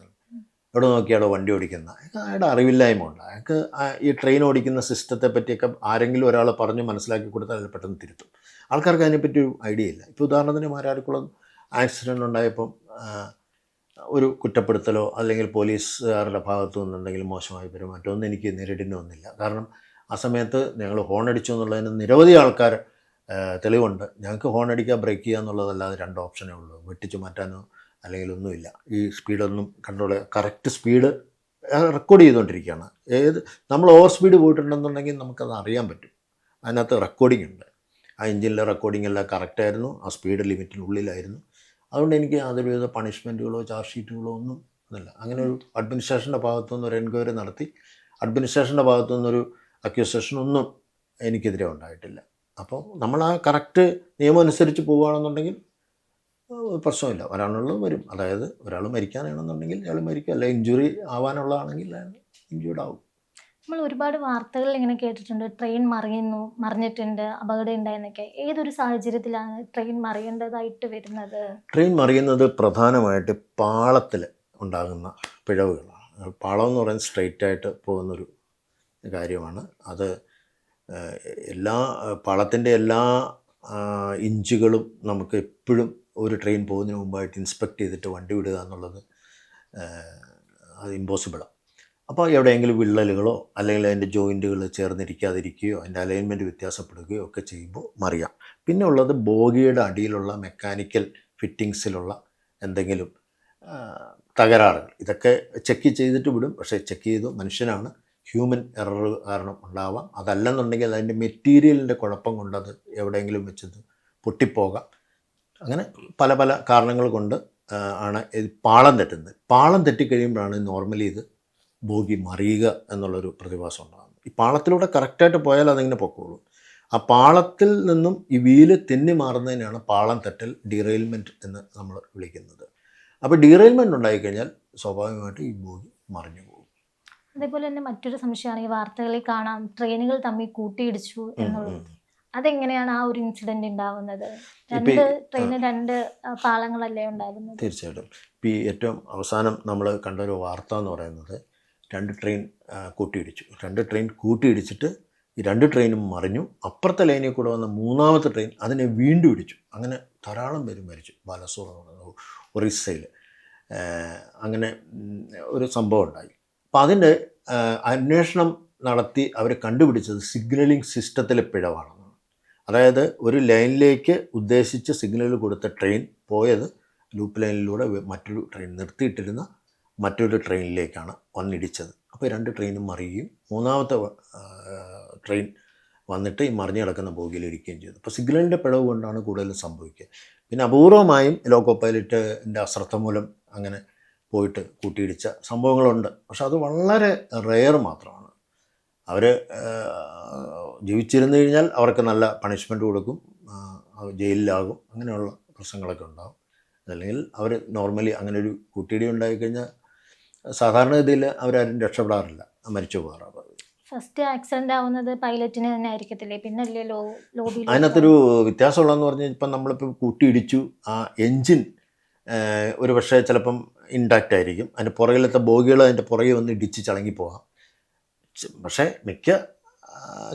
എവിടെ നോക്കിയാലോ വണ്ടി ഓടിക്കുന്ന അയാളുടെ അറിവില്ലായ്മ ഉണ്ട്. അയാൾക്ക് ഈ ട്രെയിൻ ഓടിക്കുന്ന സിസ്റ്റത്തെ പറ്റിയൊക്കെ ആരെങ്കിലും ഒരാൾ പറഞ്ഞ് മനസ്സിലാക്കി കൊടുത്താൽ അതിൽ പെട്ടെന്ന് തിരുത്തും. ആൾക്കാർക്ക് അതിനെപ്പറ്റി ഒരു ഐഡിയ ഇല്ല. ഇപ്പോൾ ഉദാഹരണത്തിന് മാരാരിക്കുളം ആക്സിഡൻ്റ് ഉണ്ടായപ്പം ഒരു കുറ്റപ്പെടുത്തലോ അല്ലെങ്കിൽ പോലീസുകാരുടെ ഭാഗത്തു നിന്നുണ്ടെങ്കിലും മോശമായി പെരുമാറ്റമോ ഒന്നും എനിക്ക് നേരിടേണ്ടി വന്നില്ല. കാരണം ആ സമയത്ത് ഞങ്ങൾ ഹോൺ അടിച്ചു എന്നുള്ളതിന് നിരവധി ആൾക്കാർ തെളിവുണ്ട്. ഞങ്ങൾക്ക് ഹോൺ അടിക്കുക, ബ്രേക്ക് ചെയ്യുക എന്നുള്ളതല്ലാതെ 2 ഓപ്ഷനേ ഉള്ളൂ. വെട്ടിച്ചു മാറ്റാനോ അല്ലെങ്കിൽ ഒന്നുമില്ല. ഈ സ്പീഡൊന്നും കൺട്രോൾ കറക്റ്റ് സ്പീഡ് റെക്കോർഡ് ചെയ്തുകൊണ്ടിരിക്കുകയാണ്. നമ്മൾ ഓവർ സ്പീഡ് പോയിട്ടുണ്ടെന്നുണ്ടെങ്കിൽ നമുക്കത് അറിയാൻ പറ്റും. അതിനകത്ത് റെക്കോർഡിംഗ് ഉണ്ട്. ആ എഞ്ചിനിലെ റെക്കോർഡിംഗ് എല്ലാം കറക്റ്റായിരുന്നു, ആ സ്പീഡ് ലിമിറ്റിനുള്ളിലായിരുന്നു. അതുകൊണ്ട് എനിക്ക് യാതൊരുവിധ പണിഷ്മെൻറ്റുകളോ ചാർജ് ഷീറ്റുകളോ ഒന്നും ഇല്ല. അങ്ങനെ ഒരു അഡ്മിനിസ്ട്രേഷൻ്റെ ഭാഗത്തുനിന്ന് ഒരു എൻക്വയറി നടത്തി അഡ്മിനിസ്ട്രേഷൻ്റെ ഭാഗത്തുനിന്നൊരു അക്യൂസേഷൻ ഒന്നും എനിക്കെതിരെ ഉണ്ടായിട്ടില്ല. അപ്പോൾ നമ്മൾ ആ കറക്റ്റ് നിയമം അനുസരിച്ച് പോവുകയാണെന്നുണ്ടെങ്കിൽ പ്രശ്നമില്ല. വരാനുള്ളത് വരും. അതായത് ഒരാൾ മരിക്കാനാണെന്നുണ്ടെങ്കിൽ അയാൾ മരിക്കും, അല്ല ഇഞ്ചുറി ആവാനുള്ളതാണെങ്കിൽ അയാൾ ഇഞ്ചുർഡ് ആവും. നമ്മൾ ഒരുപാട് വാർത്തകൾ ഇങ്ങനെ കേട്ടിട്ടുണ്ട്, ട്രെയിൻ മറിഞ്ഞിട്ടുണ്ട്, അപകടം ഉണ്ടായെന്നൊക്കെ. ഏതൊരു സാഹചര്യത്തിലാണ് ട്രെയിൻ മറിയേണ്ടതായിട്ട് വരുന്നത്? ട്രെയിൻ മറിയുന്നത് പ്രധാനമായിട്ട് പാളത്തിൽ ഉണ്ടാകുന്ന പിഴവുകളാണ്. പാളം എന്ന് പറയുന്നത് സ്ട്രെയിറ്റ് ആയിട്ട് പോകുന്നൊരു കാര്യമാണ്. അത് എല്ലാ പാളത്തിൻ്റെ എല്ലാ ഇഞ്ചുകളും നമുക്ക് എപ്പോഴും ഒരു ട്രെയിൻ പോകുന്നതിന് മുമ്പായിട്ട് ഇൻസ്പെക്ട് ചെയ്തിട്ട് വണ്ടി വിടുക എന്നുള്ളത് അത് ഇമ്പോസിബിളാണ്. അപ്പോൾ എവിടെയെങ്കിലും വിള്ളലുകളോ അല്ലെങ്കിൽ അതിൻ്റെ ജോയിൻറ്റുകൾ ചേർന്നിരിക്കാതിരിക്കുകയോ അതിൻ്റെ അലൈൻമെൻറ്റ് വ്യത്യാസപ്പെടുകയോ ഒക്കെ ചെയ്യുമ്പോൾ മറിയാം. പിന്നെ ഉള്ളത് ബോഗിയുടെ അടിയിലുള്ള മെക്കാനിക്കൽ ഫിറ്റിങ്സിലുള്ള എന്തെങ്കിലും തകരാറുകൾ. ഇതൊക്കെ ചെക്ക് ചെയ്തിട്ട് വിടും. പക്ഷേ ചെക്ക് ചെയ്തു മനുഷ്യനാണ്, ഹ്യൂമൻ എറർ കാരണം ഉണ്ടാവാം. അതല്ലെന്നുണ്ടെങ്കിൽ അതിൻ്റെ മെറ്റീരിയലിൻ്റെ കുഴപ്പം കൊണ്ടത് എവിടെയെങ്കിലും വെച്ചത് പൊട്ടിപ്പോകാം. അങ്ങനെ പല പല കാരണങ്ങൾ കൊണ്ട് ആണ് ഇത് പാളം തെറ്റുന്നത്. പാളം തെറ്റിക്കഴിയുമ്പോഴാണ് നോർമലി ഇത് ബോഗി മറിയുക എന്നുള്ളൊരു പ്രതിഭാസം ഉണ്ടാകുന്നത്. ഈ പാളത്തിലൂടെ കറക്റ്റായിട്ട് പോയാൽ അതിങ്ങനെ പൊക്കോളൂ. ആ പാളത്തിൽ നിന്നും ഈ വീല് തെന്നി മാറുന്നതിനാണ് പാളം തെറ്റൽ, ഡീറെയിൽമെൻറ്റ് എന്ന് നമ്മൾ വിളിക്കുന്നത്. അപ്പോൾ ഡീറെയിൽമെൻറ്റ് ഉണ്ടായിക്കഴിഞ്ഞാൽ സ്വാഭാവികമായിട്ട് ഈ ബോഗി മറിഞ്ഞു പോകും. അതേപോലെ തന്നെ മറ്റൊരു സംശയമാണ്, ഈ വാർത്തകളിൽ കാണാം ട്രെയിനുകൾ തമ്മിൽ കൂട്ടിയിടിച്ചു എന്നുള്ളത്. അതെങ്ങനെയാണ് ആ ഒരു ഇൻസിഡന്റ് ഉണ്ടാവുന്നത്? രണ്ട് പാളങ്ങളല്ലേ ഉണ്ടാകുന്നത്? തീർച്ചയായിട്ടും. ഇപ്പോൾ ഈ ഏറ്റവും അവസാനം നമ്മൾ കണ്ടൊരു വാർത്ത എന്ന് പറയുന്നത് 2 ട്രെയിൻ കൂട്ടിയിടിച്ചു. 2 ട്രെയിൻ കൂട്ടിയിടിച്ചിട്ട് ഈ 2 ട്രെയിനും മറിഞ്ഞു. അപ്പുറത്തെ ലൈനിൽ കൂടെ വന്ന 3ാമത്തെ ട്രെയിൻ അതിനെ വീണ്ടും ഇടിച്ചു. അങ്ങനെ ധാരാളം പേര് മരിച്ചു. ബാലസോർ എന്ന് പറയുന്നത് ഒറീസയിൽ അങ്ങനെ ഒരു സംഭവം ഉണ്ടായി. അപ്പം അതിൻ്റെ അന്വേഷണം നടത്തി അവർ കണ്ടുപിടിച്ചത് സിഗ്നലിംഗ് സിസ്റ്റത്തിലെ പിഴവാണെന്നാണ്. അതായത് ഒരു ലൈനിലേക്ക് ഉദ്ദേശിച്ച് സിഗ്നൽ കൊടുത്ത ട്രെയിൻ പോയത് ലൂപ്പ് ലൈനിലൂടെ മറ്റൊരു ട്രെയിൻ നിർത്തിയിട്ടിരുന്ന മറ്റൊരു ട്രെയിനിലേക്കാണ് വന്നിടിച്ചത്. അപ്പോൾ 2 ട്രെയിനും മറിയുകയും 3ാമത്തെ ട്രെയിൻ വന്നിട്ട് ഈ മറിഞ്ഞു കിടക്കുന്ന ബോഗിയിൽ ഇരിക്കുകയും ചെയ്തു. അപ്പോൾ സിഗ്നലിൻ്റെ പിഴവ് കൊണ്ടാണ് കൂടുതലും സംഭവിക്കുക. പിന്നെ അപൂർവമായും ലോക്കോ പൈലറ്റിൻ്റെ അശ്രദ്ധ മൂലം അങ്ങനെ പോയിട്ട് കൂട്ടിയിടിച്ച സംഭവങ്ങളുണ്ട്. പക്ഷെ അത് വളരെ റെയർ മാത്രമാണ്. അവർ ജീവിച്ചിരുന്നു കഴിഞ്ഞാൽ അവർക്ക് നല്ല പണിഷ്മെൻറ്റ് കൊടുക്കും, ജയിലിലാകും, അങ്ങനെയുള്ള പ്രശ്നങ്ങളൊക്കെ ഉണ്ടാകും. അല്ലെങ്കിൽ അവർ നോർമലി അങ്ങനെ ഒരു കൂട്ടിയിടി ഉണ്ടായിക്കഴിഞ്ഞാൽ സാധാരണഗതിയിൽ അവരാരും രക്ഷപ്പെടാറില്ല, മരിച്ചു പോകാറാണ്. ഫസ്റ്റ് ആക്സിഡന്റ് ആവുന്നത് പൈലറ്റിന് തന്നെ ആയിരിക്കത്തില്ലേ? പിന്നല്ലേ ലോബി? അതിനകത്തൊരു വ്യത്യാസമുള്ളതെന്ന് പറഞ്ഞാൽ ഇപ്പം നമ്മളിപ്പോൾ കൂട്ടിയിടിച്ചു, ആ എൻജിൻ ഒരു പക്ഷേ ചിലപ്പം ഇൻടാക്റ്റ് ആയിരിക്കും, അതിൻ്റെ പുറകിലത്തെ ബോഗികൾ അതിൻ്റെ പുറകെ വന്ന് ഇടിച്ച് ചളങ്ങിപ്പോകാം. പക്ഷേ മിക്ക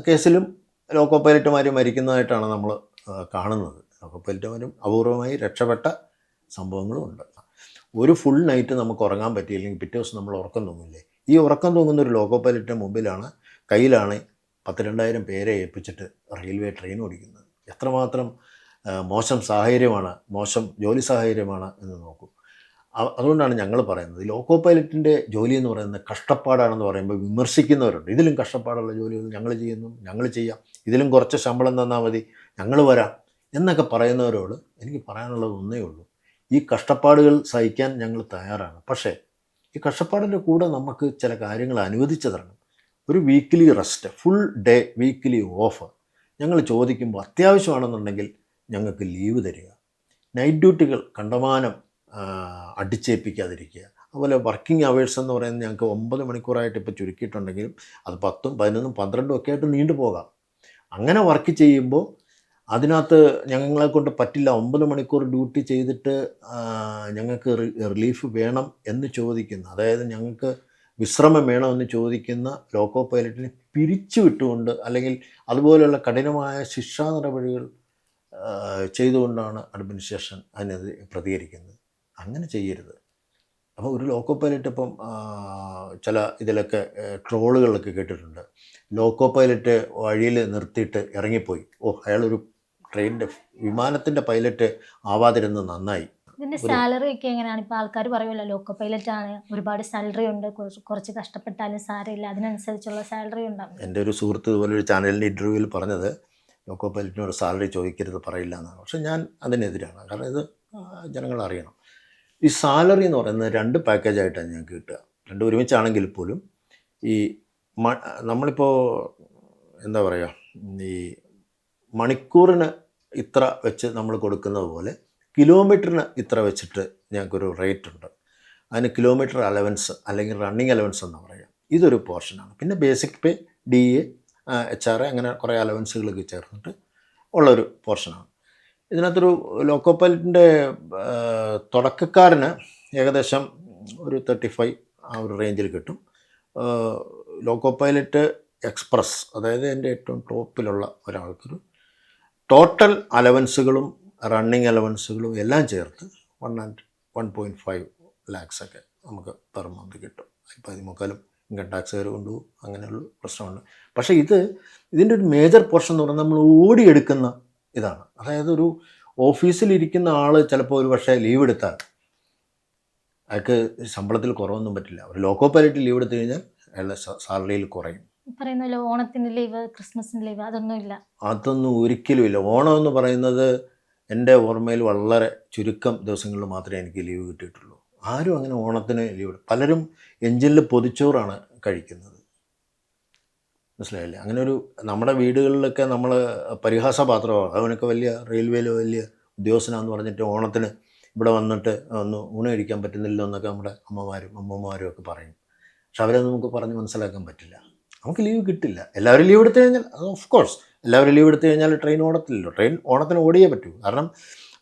കേസിലും ലോക്കോ പൈലറ്റുമാർ മരിക്കുന്നതായിട്ടാണ് നമ്മൾ കാണുന്നത്. ലോക്കോ പൈലറ്റുമാരും അപൂർവമായി രക്ഷപ്പെട്ട സംഭവങ്ങളും ഉണ്ട്. ഒരു ഫുൾ നൈറ്റ് നമുക്ക് ഉറങ്ങാൻ പറ്റിയില്ലെങ്കിൽ പിറ്റേ ദിവസം നമ്മൾ ഉറക്കം തൂങ്ങില്ലേ? ഈ ഉറക്കം തൂങ്ങുന്ന ഒരു ലോക്കോ പൈലറ്റിൻ്റെ മുമ്പിലാണ്, കയ്യിലാണ് 10,000-2000 പേരെ ഏൽപ്പിച്ചിട്ട് റെയിൽവേ ട്രെയിൻ ഓടിക്കുന്നത്. എത്രമാത്രം മോശം സാഹചര്യമാണ്, മോശം ജോലി സാഹചര്യമാണ് എന്ന് നോക്കൂ. അതുകൊണ്ടാണ് ഞങ്ങൾ പറയുന്നത് ലോക്കോ പൈലറ്റിൻ്റെ ജോലി എന്ന് പറയുന്നത് കഷ്ടപ്പാടാണെന്ന് പറയുമ്പോൾ വിമർശിക്കുന്നവരുണ്ട്. ഇതിലും കഷ്ടപ്പാടുള്ള ജോലികൾ ഞങ്ങൾ ചെയ്യുന്നു, ഞങ്ങൾ ചെയ്യാം, ഇതിലും കുറച്ച് ശമ്പളം തന്നാൽ മതി, ഞങ്ങൾ വരാം എന്നൊക്കെ പറയുന്നവരോട് എനിക്ക് പറയാനുള്ളത് ഒന്നേ ഉള്ളൂ, ഈ കഷ്ടപ്പാടുകൾ സഹിക്കാൻ ഞങ്ങൾ തയ്യാറാണ്. പക്ഷേ ഈ കഷ്ടപ്പാടിൻ്റെ കൂടെ നമുക്ക് ചില കാര്യങ്ങൾ അനുവദിച്ചു തരണം. ഒരു weekly rest, full day weekly of ഞങ്ങൾ ചോദിക്കുമ്പോൾ അത്യാവശ്യമാണെന്നുണ്ടെങ്കിൽ ഞങ്ങൾക്ക് ലീവ് തരിക. നൈറ്റ് ഡ്യൂട്ടികൾ കണ്ടമാനം അടിച്ചേൽപ്പിക്കാതിരിക്കുക. അതുപോലെ വർക്കിംഗ് അവേഴ്സ് എന്ന് പറയുന്നത് ഞങ്ങൾക്ക് 9 മണിക്കൂറായിട്ട് ഇപ്പോൾ ചുരുക്കിയിട്ടുണ്ടെങ്കിലും അത് 10, 11, 12 ഒക്കെ ആയിട്ട് നീണ്ടുപോകാം. അങ്ങനെ വർക്ക് ചെയ്യുമ്പോൾ അതിനകത്ത് ഞങ്ങളെ കൊണ്ട് പറ്റില്ല, 9 മണിക്കൂർ ഡ്യൂട്ടി ചെയ്തിട്ട് ഞങ്ങൾക്ക് റിലീഫ് വേണം എന്ന് ചോദിക്കുന്ന, അതായത് ഞങ്ങൾക്ക് വിശ്രമം വേണമെന്ന് ചോദിക്കുന്ന ലോക്കോ പൈലറ്റിനെ പിരിച്ചു വിട്ടുകൊണ്ട് അല്ലെങ്കിൽ അതുപോലെയുള്ള കഠിനമായ ശിക്ഷാ നടപടികൾ ചെയ്തുകൊണ്ടാണ് അഡ്മിനിസ്ട്രേഷൻ അതിനെതിരെ പ്രതികരിക്കുന്നത്. അങ്ങനെ ചെയ്യരുത്. അപ്പോൾ ഒരു ലോക്കോ പൈലറ്റ് ഇപ്പം ചില ഇതിലൊക്കെ ട്രോളുകളിലൊക്കെ കേട്ടിട്ടുണ്ട്, ലോക്കോ പൈലറ്റ് വഴിയിൽ നിർത്തിയിട്ട് ഇറങ്ങിപ്പോയി, അയാളൊരു വിമാനത്തിൻ്റെ പൈലറ്റ് ആവാതിരുന്നത് നന്നായി. ഇതിന്റെ സാലറി ഒക്കെ എങ്ങനെയാണ്? ഇപ്പോൾ ആൾക്കാർ പറയുമല്ലോ ലോക്കോ പൈലറ്റ് ആണ്, ഒരുപാട് സാലറി ഉണ്ട്, കുറച്ച് കഷ്ടപ്പെട്ടാലും സാരമില്ല, അതിനനുസരിച്ചുള്ള സാലറി ഉണ്ടാകും. എൻ്റെ ഒരു സുഹൃത്ത് ഇതുപോലെ ഒരു ചാനലിൻ്റെ ഇൻ്റർവ്യൂവിൽ പറഞ്ഞത് ലോക്കോ പൈലറ്റിനോട് സാലറി ചോദിക്കരുത്, പറയില്ല എന്നാണ്. പക്ഷേ ഞാൻ അതിനെതിരാണ്. കാരണം ഇത് ജനങ്ങൾ അറിയണം. ഈ സാലറി എന്ന് പറയുന്നത് 2 പാക്കേജായിട്ടാണ് ഞങ്ങൾക്ക് കിട്ടുക. 2 ഒരുമിച്ചാണെങ്കിൽ പോലും ഈ നമ്മളിപ്പോൾ എന്താ പറയുക, ഈ മണിക്കൂറിന് ഇത്ര വെച്ച് നമ്മൾ കൊടുക്കുന്നത് പോലെ കിലോമീറ്ററിന് ഇത്ര വെച്ചിട്ട് ഞങ്ങൾക്കൊരു റേറ്റ് ഉണ്ട്. അതിന് കിലോമീറ്റർ അലവൻസ് അല്ലെങ്കിൽ റണ്ണിങ് അലവൻസ് എന്ന് പറയാം. ഇതൊരു പോർഷനാണ്. പിന്നെ ബേസിക് പേ, DA, HR അങ്ങനെ കുറേ അലവൻസുകളൊക്കെ ചേർന്നിട്ട് ഉള്ളൊരു പോർഷനാണ്. ഇതിനകത്തൊരു ലോക്കോ പൈലറ്റിൻ്റെ തുടക്കക്കാരന് ഏകദേശം ഒരു 35 ആ ഒരു റേഞ്ചിൽ കിട്ടും. ലോക്കോ പൈലറ്റ് എക്സ്പ്രസ്, അതായത് എൻ്റെ ഏറ്റവും ടോപ്പിലുള്ള ഒരാൾക്കൊരു ടോട്ടൽ അലവൻസുകളും റണ്ണിങ് അലവൻസുകളും എല്ലാം ചേർത്ത് 1.5 lakhs ഒക്കെ നമുക്ക് പെർ മന്ത് കിട്ടും. ഇപ്പോൾ അതിമുക്കാലും ഇൻകം ടാക്സുകാർ കൊണ്ടുപോകും, അങ്ങനെയുള്ള പ്രശ്നമുണ്ട്. പക്ഷേ ഇതിൻ്റെ ഒരു മേജർ പോർഷൻ എന്ന് പറഞ്ഞാൽ നമ്മൾ ഓടിയെടുക്കുന്ന ഇതാണ്. അതായത് ഒരു ഓഫീസിലിരിക്കുന്ന ആൾ ചിലപ്പോൾ ഒരു പക്ഷേ ലീവ് എടുത്താൽ അയാൾക്ക് ശമ്പളത്തിൽ കുറവൊന്നും പറ്റില്ല. ഒരു ലോക്കോ പൈലറ്റ് ലീവ് എടുത്തു കഴിഞ്ഞാൽ അയാളുടെ സാലറിയിൽ കുറയും. പറയുന്നല്ലോ ഓണത്തിന് ലീവ്, ക്രിസ്മസിന് ലീവ്, അതൊന്നും ഒരിക്കലും ഇല്ല. ഓണം എന്ന് പറയുന്നത് എൻ്റെ ഓർമ്മയിൽ വളരെ ചുരുക്കം ദിവസങ്ങളിൽ മാത്രമേ എനിക്ക് ലീവ് കിട്ടിയിട്ടുള്ളൂ. ആരും അങ്ങനെ ഓണത്തിന് ലീവ് പലരും എഞ്ചിനിൽ പൊതിച്ചോറാണ് കഴിക്കുന്നത്. മനസ്സിലായില്ലേ? അങ്ങനെ ഒരു നമ്മുടെ വീടുകളിലൊക്കെ നമ്മൾ പരിഹാസപാത്രമാണ്. അവനൊക്കെ വലിയ റെയിൽവേയിൽ വലിയ ഉദ്യോഗസ്ഥനാന്ന് പറഞ്ഞിട്ട് ഓണത്തിന് ഇവിടെ വന്നിട്ട് ഒന്ന് ഊണ് കഴിക്കാൻ പറ്റുന്നില്ല എന്നൊക്കെ നമ്മുടെ അമ്മമാരും ഒക്കെ പറയും. പക്ഷെ അവരെ നമുക്ക് പറഞ്ഞ് മനസ്സിലാക്കാൻ പറ്റില്ല. നമുക്ക് ലീവ് കിട്ടില്ല. എല്ലാവരും ലീവ് എടുത്തു കഴിഞ്ഞാൽ അത് ഓഫ് കോഴ്സ് എല്ലാവരും ലീവ് എടുത്തു കഴിഞ്ഞാൽ ട്രെയിൻ ഓടത്തില്ലല്ലോ. ട്രെയിൻ ഓണത്തിന് ഓടിയേ പറ്റൂ. കാരണം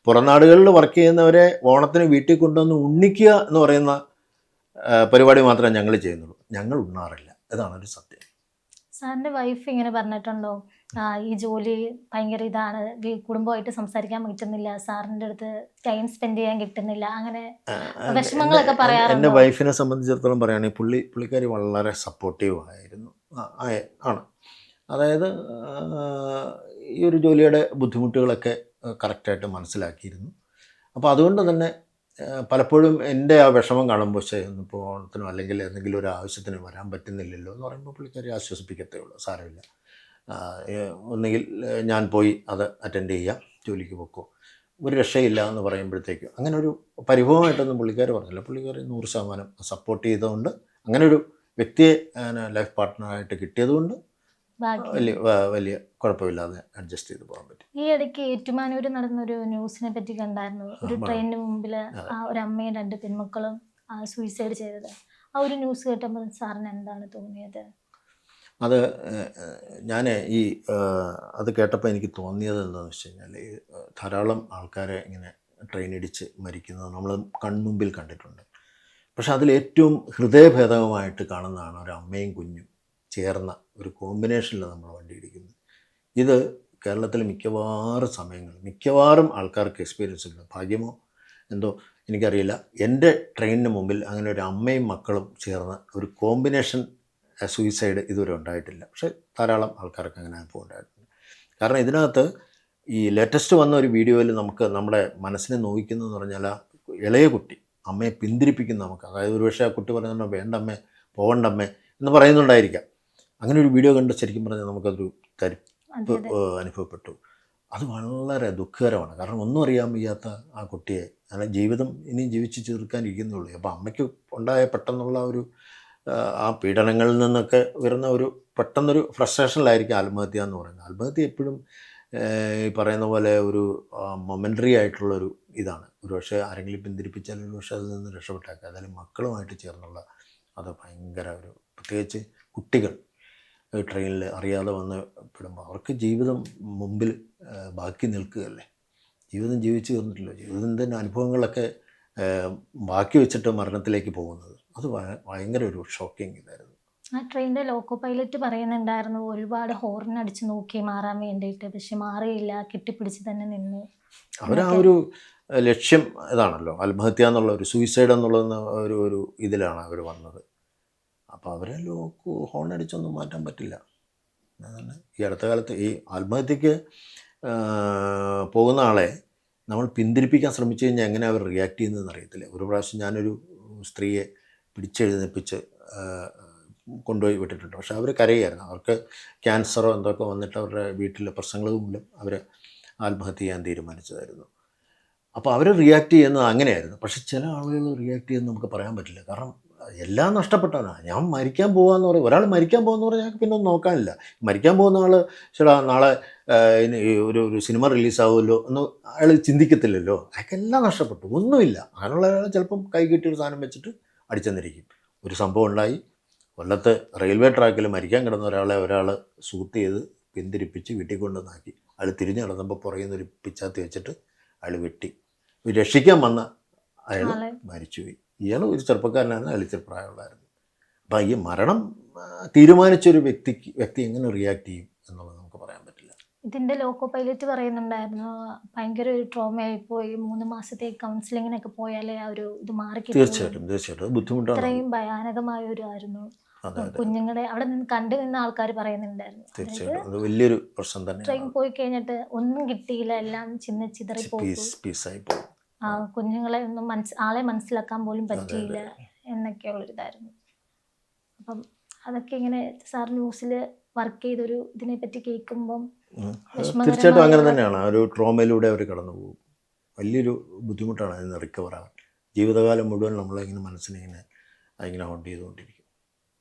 പുറം നാടുകളിൽ വർക്ക് ചെയ്യുന്നവരെ ഓണത്തിന് വീട്ടിൽ കൊണ്ടുവന്ന് ഉണ്ണിക്കുക എന്ന് പറയുന്ന പരിപാടി മാത്രമേ ഞങ്ങൾ ചെയ്യുന്നുള്ളൂ. ഞങ്ങൾ ഉണ്ണാറില്ല. ഇതാണൊരു സത്യം. സാറിന്റെ വൈഫ് ഇങ്ങനെ പറഞ്ഞിട്ടുണ്ടോ, ഈ ജോലി ഭയങ്കര ഇതാണ്, കുടുംബമായിട്ട് സംസാരിക്കാൻ പറ്റുന്നില്ല, സാറിൻ്റെ അടുത്ത് ടൈം സ്പെൻഡ് ചെയ്യാൻ കിട്ടുന്നില്ല, അങ്ങനെ വിഷമങ്ങളൊക്കെ പറയാറുണ്ട്? എൻ്റെ വൈഫിനെ സംബന്ധിച്ചിടത്തോളം പറയുകയാണെങ്കിൽ പുള്ളിക്കാരി വളരെ സപ്പോർട്ടീവ് ആയിരുന്നു. ആണ്. അതായത് ഈ ഒരു ജോലിയുടെ ബുദ്ധിമുട്ടുകളൊക്കെ കറക്റ്റായിട്ട് മനസ്സിലാക്കിയിരുന്നു. അപ്പോൾ അതുകൊണ്ട് തന്നെ പലപ്പോഴും എൻ്റെ ആ വിഷമം കാണുമ്പോൾ ഇപ്പോൾ ഓണത്തിനോ അല്ലെങ്കിൽ എന്തെങ്കിലും ഒരു ആവശ്യത്തിന് വരാൻ പറ്റുന്നില്ലല്ലോ എന്ന് പറയുമ്പോൾ പുള്ളിക്കാരി ആശ്വസിപ്പിക്കത്തേ ഉള്ളൂ. സാരമില്ല, ഒന്നുകിൽ ഞാൻ പോയി അത് അറ്റൻഡ് ചെയ്യാം, ജോലിക്ക് പോക്കോ, ഒരു രക്ഷയില്ല എന്ന് പറയുമ്പോഴത്തേക്കും അങ്ങനെ ഒരു പരിഭവമായിട്ടൊന്നും പുള്ളിക്കാർ പറഞ്ഞില്ല. പുള്ളിക്കാർ 100% സപ്പോർട്ട് ചെയ്തുകൊണ്ട് അങ്ങനെ ഒരു വ്യക്തിയെ ലൈഫ് പാർട്ട്ണറായിട്ട് കിട്ടിയതുകൊണ്ട് വലിയ കുഴപ്പമില്ലാതെ അഡ്ജസ്റ്റ് ചെയ്ത് പോകാൻ പറ്റും. ഈ ഇടയ്ക്ക് ഏറ്റുമാനൂർ നടന്നൊരു ന്യൂസിനെ പറ്റി കണ്ടായിരുന്നു. ഒരു ട്രെയിനിന് മുമ്പിൽ ഒരു അമ്മയും 2 പെൺമക്കളും സൂയിസൈഡ് ചെയ്തത്. ആ ഒരു ന്യൂസ് കേട്ടപ്പോൾ സാറിന് എന്താണ് തോന്നിയത്? അത് അത് കേട്ടപ്പോൾ എനിക്ക് തോന്നിയത് എന്താണെന്ന് വെച്ച് കഴിഞ്ഞാൽ, ധാരാളം ആൾക്കാരെ ഇങ്ങനെ ട്രെയിൻ ഇടിച്ച് മരിക്കുന്നത് നമ്മൾ കൺമുമ്പിൽ കണ്ടിട്ടുണ്ട്. പക്ഷെ അതിലേറ്റവും ഹൃദയഭേദകമായിട്ട് കാണുന്നതാണ് ഒരു അമ്മയും കുഞ്ഞും ചേർന്ന ഒരു കോമ്പിനേഷനിൽ നമ്മൾ വണ്ടി ഇടിക്കുന്നത്. ഇത് കേരളത്തിൽ മിക്കവാറും ആൾക്കാർക്ക് എക്സ്പീരിയൻസ് ഉണ്ട്. ഭാഗ്യമോ എന്തോ എനിക്കറിയില്ല, എൻ്റെ ട്രെയിനിന് മുമ്പിൽ അങ്ങനെ ഒരു അമ്മയും മക്കളും ചേർന്ന ഒരു കോമ്പിനേഷൻ സൂയിസൈഡ് ഇതുവരെ ഉണ്ടായിട്ടില്ല. പക്ഷേ ധാരാളം ആൾക്കാർക്ക് അങ്ങനെ അനുഭവം ഉണ്ടായിട്ടുണ്ട്. കാരണം ഇതിനകത്ത് ഈ ലേറ്റസ്റ്റ് വന്ന ഒരു വീഡിയോയിൽ നമുക്ക് നമ്മുടെ മനസ്സിനെ നോവിക്കുന്നതെന്ന് പറഞ്ഞാൽ ആ ഇളയ കുട്ടി അമ്മയെ പിന്തിരിപ്പിക്കുന്ന നമുക്ക്, അതായത് ഒരുപക്ഷെ ആ കുട്ടി പറയുന്നുണ്ടോ വേണ്ടമ്മേ പോകണ്ടമ്മേ എന്ന് പറയുന്നുണ്ടായിരിക്കാം. അങ്ങനെ ഒരു വീഡിയോ കണ്ട് ശരിക്കും പറഞ്ഞാൽ നമുക്കതൊരു തരിപ്പ് അനുഭവപ്പെട്ടു. അത് വളരെ ദുഃഖകരമാണ്. കാരണം ഒന്നും അറിയാൻ വയ്യാത്ത ആ കുട്ടിയെ, അങ്ങനെ ജീവിതം ഇനി ജീവിച്ച് തീർക്കാനിരിക്കുന്നുള്ളൂ. അപ്പോൾ അമ്മയ്ക്ക് ഉണ്ടായ പെട്ടെന്നുള്ള ഒരു ആ പീഡനങ്ങളിൽ നിന്നൊക്കെ വരുന്ന ഒരു പെട്ടെന്നൊരു ഫ്രസ്ട്രേഷനിലായിരിക്കും ആത്മഹത്യ എന്ന് പറയുന്നത്. ആത്മഹത്യ എപ്പോഴും ഈ പറയുന്ന പോലെ ഒരു മൊമെൻ്ററി ആയിട്ടുള്ളൊരു ഇതാണ്. ഒരു പക്ഷേ ആരെങ്കിലും പിന്തിരിപ്പിച്ചാൽ ഒരു പക്ഷേ അതിൽ നിന്ന് രക്ഷപ്പെട്ടേക്കാം. അതായത് മക്കളുമായിട്ട് ചേർന്നുള്ള അത് ഭയങ്കര ഒരു, പ്രത്യേകിച്ച് കുട്ടികൾ ട്രെയിനിൽ അറിയാതെ വന്ന് പെടുമ്പോൾ അവർക്ക് ജീവിതം മുമ്പിൽ ബാക്കി നിൽക്കുകയല്ലേ. ജീവിതം ജീവിച്ചു തീർന്നിട്ടില്ല. ജീവിതത്തിൻ്റെ അനുഭവങ്ങളൊക്കെ ബാക്കി വെച്ചിട്ട് മരണത്തിലേക്ക് പോകുന്നത് അത് ഭയങ്കര ഒരു ഷോക്കിങ് ഇതായിരുന്നു. ആ ട്രെയിനിൻ്റെ ലോക്കോ പൈലറ്റ് പറയുന്നുണ്ടായിരുന്നു ഒരുപാട് ഹോർൺ അടിച്ച് നോക്കി മാറാൻ വേണ്ടിയിട്ട്, പക്ഷെ മാറിയില്ല, കെട്ടിപ്പിടിച്ച് തന്നെ നിന്നു. അവരാ ഒരു ലക്ഷ്യം ഇതാണല്ലോ, ആത്മഹത്യ എന്നുള്ള ഒരു സൂയിസൈഡ് എന്നുള്ള ഒരു ഇതിലാണ് അവർ വന്നത്. അപ്പോൾ അവരെ ഹോൺ അടിച്ചൊന്നും മാറ്റാൻ പറ്റില്ല. അതന്നെ ഈ അടുത്ത കാലത്ത് ഈ ആത്മഹത്യക്ക് പോകുന്ന ആളെ നമ്മൾ പിന്തിരിപ്പിക്കാൻ ശ്രമിച്ചു കഴിഞ്ഞാൽ എങ്ങനെ അവർ റിയാക്ട് ചെയ്യുന്നതെന്ന് അറിയത്തില്ല. ഒരു പ്രാവശ്യം ഞാനൊരു സ്ത്രീയെ പിടിച്ചെഴുന്നേൽപ്പിച്ച് കൊണ്ടുപോയി വിട്ടിട്ടുണ്ട്. പക്ഷെ അവർ കരയായിരുന്നു. അവർക്ക് ക്യാൻസറോ എന്തൊക്കെ വന്നിട്ട് അവരുടെ വീട്ടിലെ പ്രശ്നങ്ങൾ മൂലം അവർ ആത്മഹത്യ ചെയ്യാൻ തീരുമാനിച്ചതായിരുന്നു. അപ്പോൾ അവർ റിയാക്ട് ചെയ്യുന്നത് അങ്ങനെയായിരുന്നു. പക്ഷെ ചില ആളുകൾ റിയാക്ട് ചെയ്യുന്നത് നമുക്ക് പറയാൻ പറ്റില്ല. കാരണം എല്ലാം നഷ്ടപ്പെട്ടവനാണ്. ഞാൻ മരിക്കാൻ പോകാമെന്ന് പറയും. ഒരാൾ മരിക്കാൻ പോകുമെന്ന് പറഞ്ഞാൽ പിന്നെ ഒന്നും നോക്കാനില്ല. മരിക്കാൻ പോകുന്ന ആൾ ചേട്ടാ നാളെ ഇനി ഒരു സിനിമ റിലീസാവുമല്ലോ എന്ന് അയാൾ ചിന്തിക്കത്തില്ലല്ലോ. അയാൾക്കെല്ലാം നഷ്ടപ്പെട്ടു, ഒന്നുമില്ല. അങ്ങനെയുള്ള അയാൾ ചിലപ്പം കൈ കിട്ടിയൊരു സാധനം വെച്ചിട്ട് അടിച്ചെന്നിരിക്കും. ഒരു സംഭവം ഉണ്ടായി, കൊല്ലത്ത് റെയിൽവേ ട്രാക്കിൽ മരിക്കാൻ കിടന്ന ഒരാൾ ഷൂട്ട് ചെയ്ത് പിന്തിരിപ്പിച്ച് വീട്ടിൽ കൊണ്ടുവന്നാക്കി. അയാൾ തിരിഞ്ഞ് നടന്നപ്പോൾ പുറകിൽ നിന്നൊരു പിച്ചാത്തി വെച്ചിട്ട് അയാൾ വെട്ടി. രക്ഷിക്കാൻ വന്ന അയാൾ മരിച്ചുപോയി. ഇയാൾ ഒരു ചെറുപ്പക്കാരനാണ്, അയാൾ ഇച്ചിരി പ്രായമുള്ളായിരുന്നു. അപ്പം ഈ മരണം തീരുമാനിച്ചൊരു വ്യക്തി എങ്ങനെ റിയാക്ട് ചെയ്യും എന്നുള്ളത് നമുക്ക് പറയാൻ പറ്റില്ല. ഇതിന്റെ ലോക്കോ പൈലറ്റ് പറയുന്നുണ്ടായിരുന്നു, ഭയങ്കര ഒരു ട്രോമയായി പോയി, 3 മാസത്തേക്ക് കൗൺസിലിങ്ങിനൊക്കെ പോയാലേ ആ ഒരു ഇത് മാറി കിട്ടും. തീർച്ചയായിട്ടും ബുദ്ധിമുട്ടാണ്. ഇത്രയും ഭയാനകമായ ഒരു ആയിരുന്നു. കുഞ്ഞുങ്ങളെ അവിടെ നിന്ന് കണ്ടു നിന്ന ആൾക്കാർ പറയുന്നുണ്ടായിരുന്നു. തീർച്ചയായിട്ടും അത് വലിയൊരു പ്രശ്നം തന്നെ. ട്രെയിൻ പോയി കഴിഞ്ഞിട്ട് ഒന്നും കിട്ടിയില്ല, എല്ലാം ചിതറി പോകും. ആ കുഞ്ഞുങ്ങളെ ഒന്നും ആളെ മനസ്സിലാക്കാൻ പോലും പറ്റിയില്ല എന്നൊക്കെയുള്ളൊരിതായിരുന്നു. അപ്പം അതൊക്കെ ഇങ്ങനെ സാർ ന്യൂസിൽ വർക്ക് ചെയ്തൊരു ഇതിനെ പറ്റി കേൾക്കുമ്പം തീർച്ചയായിട്ടും അങ്ങനെ തന്നെയാണ്. ആ ഒരു ട്രോമയിലൂടെ അവർ കടന്നു പോകും. വലിയൊരു ബുദ്ധിമുട്ടാണ് അതിന് റിക്കവർ ആകാൻ. ജീവിതകാലം മുഴുവൻ നമ്മളിങ്ങനെ മനസ്സിനെ അതിങ്ങനെ ഹോണ്ട് ചെയ്തുകൊണ്ടിരിക്കും.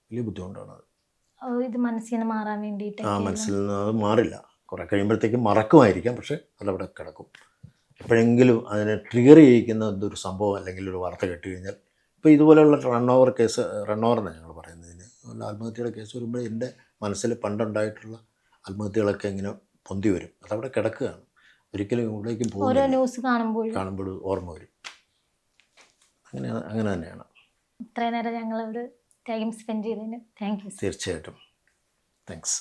വലിയ ബുദ്ധിമുട്ടാണ് അത്. ഇത് മനസ്സിൽ നിന്ന് മാറാൻ വേണ്ടിയിട്ട് മനസ്സിൽ നിന്ന് അത് മാറില്ല. കുറേ കഴിയുമ്പോഴത്തേക്കും മറക്കുമായിരിക്കാം, പക്ഷെ അതവിടെ കിടക്കും. എപ്പോഴെങ്കിലും അതിനെ ട്രിഗർ ചെയ്യിക്കുന്ന എന്തൊരു സംഭവം അല്ലെങ്കിൽ ഒരു വാർത്ത കേട്ട് കഴിഞ്ഞാൽ, ഇപ്പോൾ ഇതുപോലെയുള്ള റൺ ഓവർ എന്നാണ് ഞങ്ങൾ പറയുന്നതിന്, ആത്മഹത്യയുടെ കേസ് വരുമ്പോൾ എൻ്റെ മനസ്സിൽ പണ്ടുണ്ടായിട്ടുള്ള ആത്മഹത്യകളൊക്കെ ഇങ്ങനെ പൊന്തി വരും. അതവിടെ കിടക്കുകയാണ്, ഒരിക്കലും ഇവിടേക്കും പോകും. കാണുമ്പോൾ ഓർമ്മ വരും. അങ്ങനെ തന്നെയാണ്. ഇത്രയും നേരം ഞങ്ങളോട് ടൈം സ്പെൻഡ് ചെയ്തതിന് താങ്ക് യു. തീർച്ചയായിട്ടും താങ്ക്സ്.